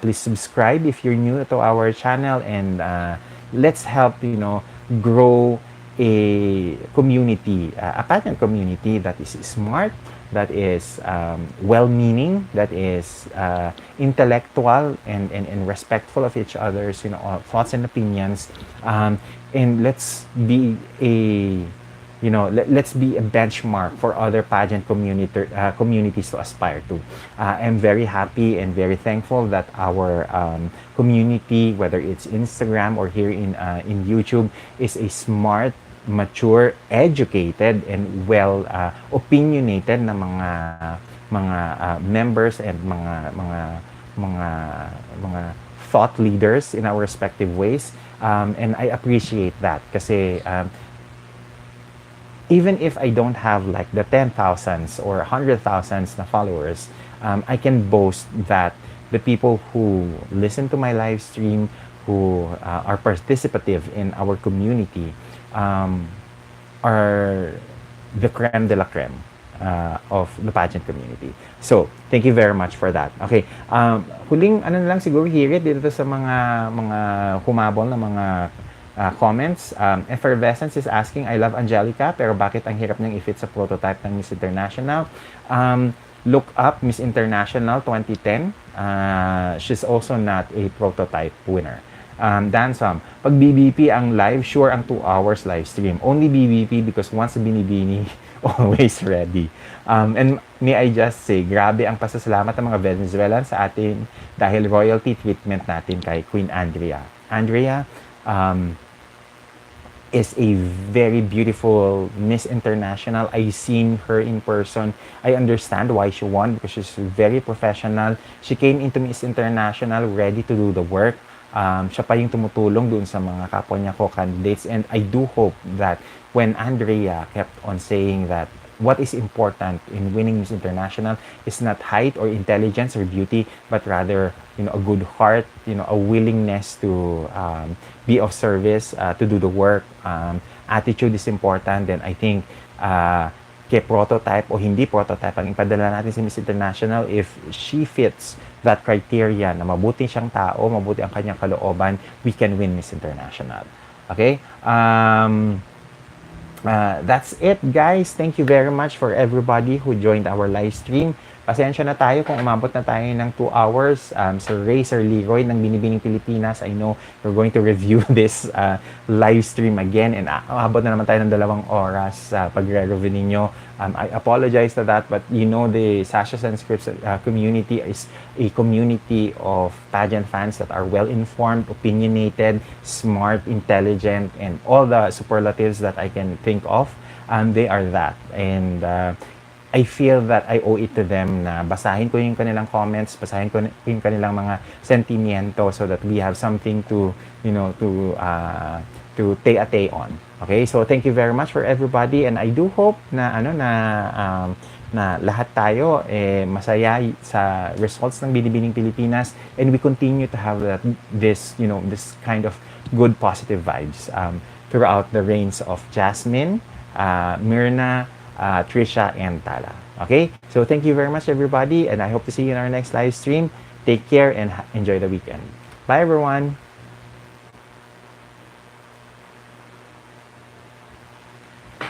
Please subscribe if you're new to our channel, and let's help grow a community, a pageant community that is smart, that is well-meaning, that is intellectual and respectful of each other's thoughts and opinions, and let's be let's be a benchmark for other pageant communities to aspire to. I'm very happy and very thankful that our community, whether it's Instagram or here in YouTube, is a smart, mature, educated, and well opinionated na mga members and mga thought leaders in our respective ways, and I appreciate that, kasi even if I don't have like the 10,000s or 100,000s na followers, I can boast that the people who listen to my live stream, who are participative in our community, are the creme de la creme of the pageant community. So, thank you very much for that. Okay, huling na lang siguro, hirit dito sa mga humabol na mga comments. Effervescence is asking, I love Angelica, pero bakit ang hirap niyang i-fit sa prototype ng Miss International? Look up Miss International 2010. She's also not a prototype winner. Dansam, pag BBP ang live, sure ang 2 hours live stream. Only BBP because once binibini, always ready. And may I just say, grabe ang pasasalamat ng mga Venezuelans sa atin dahil royalty treatment natin kay Queen Andrea. Andrea, is a very beautiful Miss International. I seen her in person. I understand why she won because she's very professional. She came into Miss International ready to do the work. Siya pa yung tumutulong dun sa mga kapwa niya ko candidates. And I do hope that when Andrea kept on saying that what is important in winning Miss International is not height or intelligence or beauty, but rather, a good heart, a willingness to be of service, to do the work. Attitude is important. Then I think kay prototype o hindi prototype, ang ipadala natin si Miss International, if she fits that criteria na mabuti siyang tao, mabuti ang kanyang kalooban, we can win Miss International. Okay? That's it, guys. Thank you very much for everybody who joined our live stream. Pasensya na tayo kung umabot na tayo ng 2 hours. Sir Ray, Sir Leroy ng Binibining Pilipinas, I know we're going to review this live stream again, and umabot na naman tayo ng 2 oras pag-review ninyo. I apologize for that, but the Sashes&Scripts community is a community of pageant fans that are well-informed, opinionated, smart, intelligent, and all the superlatives that I can think of. They are that. And I feel that I owe it to them na basahin ko yung kanilang comments, basahin ko yung kanilang mga sentimiento so that we have something to, to tay on. Okay? So thank you very much for everybody, and I do hope na na lahat tayo masaya sa results ng Binibining Pilipinas, and we continue to have this kind of good positive vibes throughout the reigns of Jasmine, Myrna, Trisha, and Tala. Okay? So thank you very much, everybody, and I hope to see you in our next live stream. Take care and enjoy the weekend. Bye, everyone.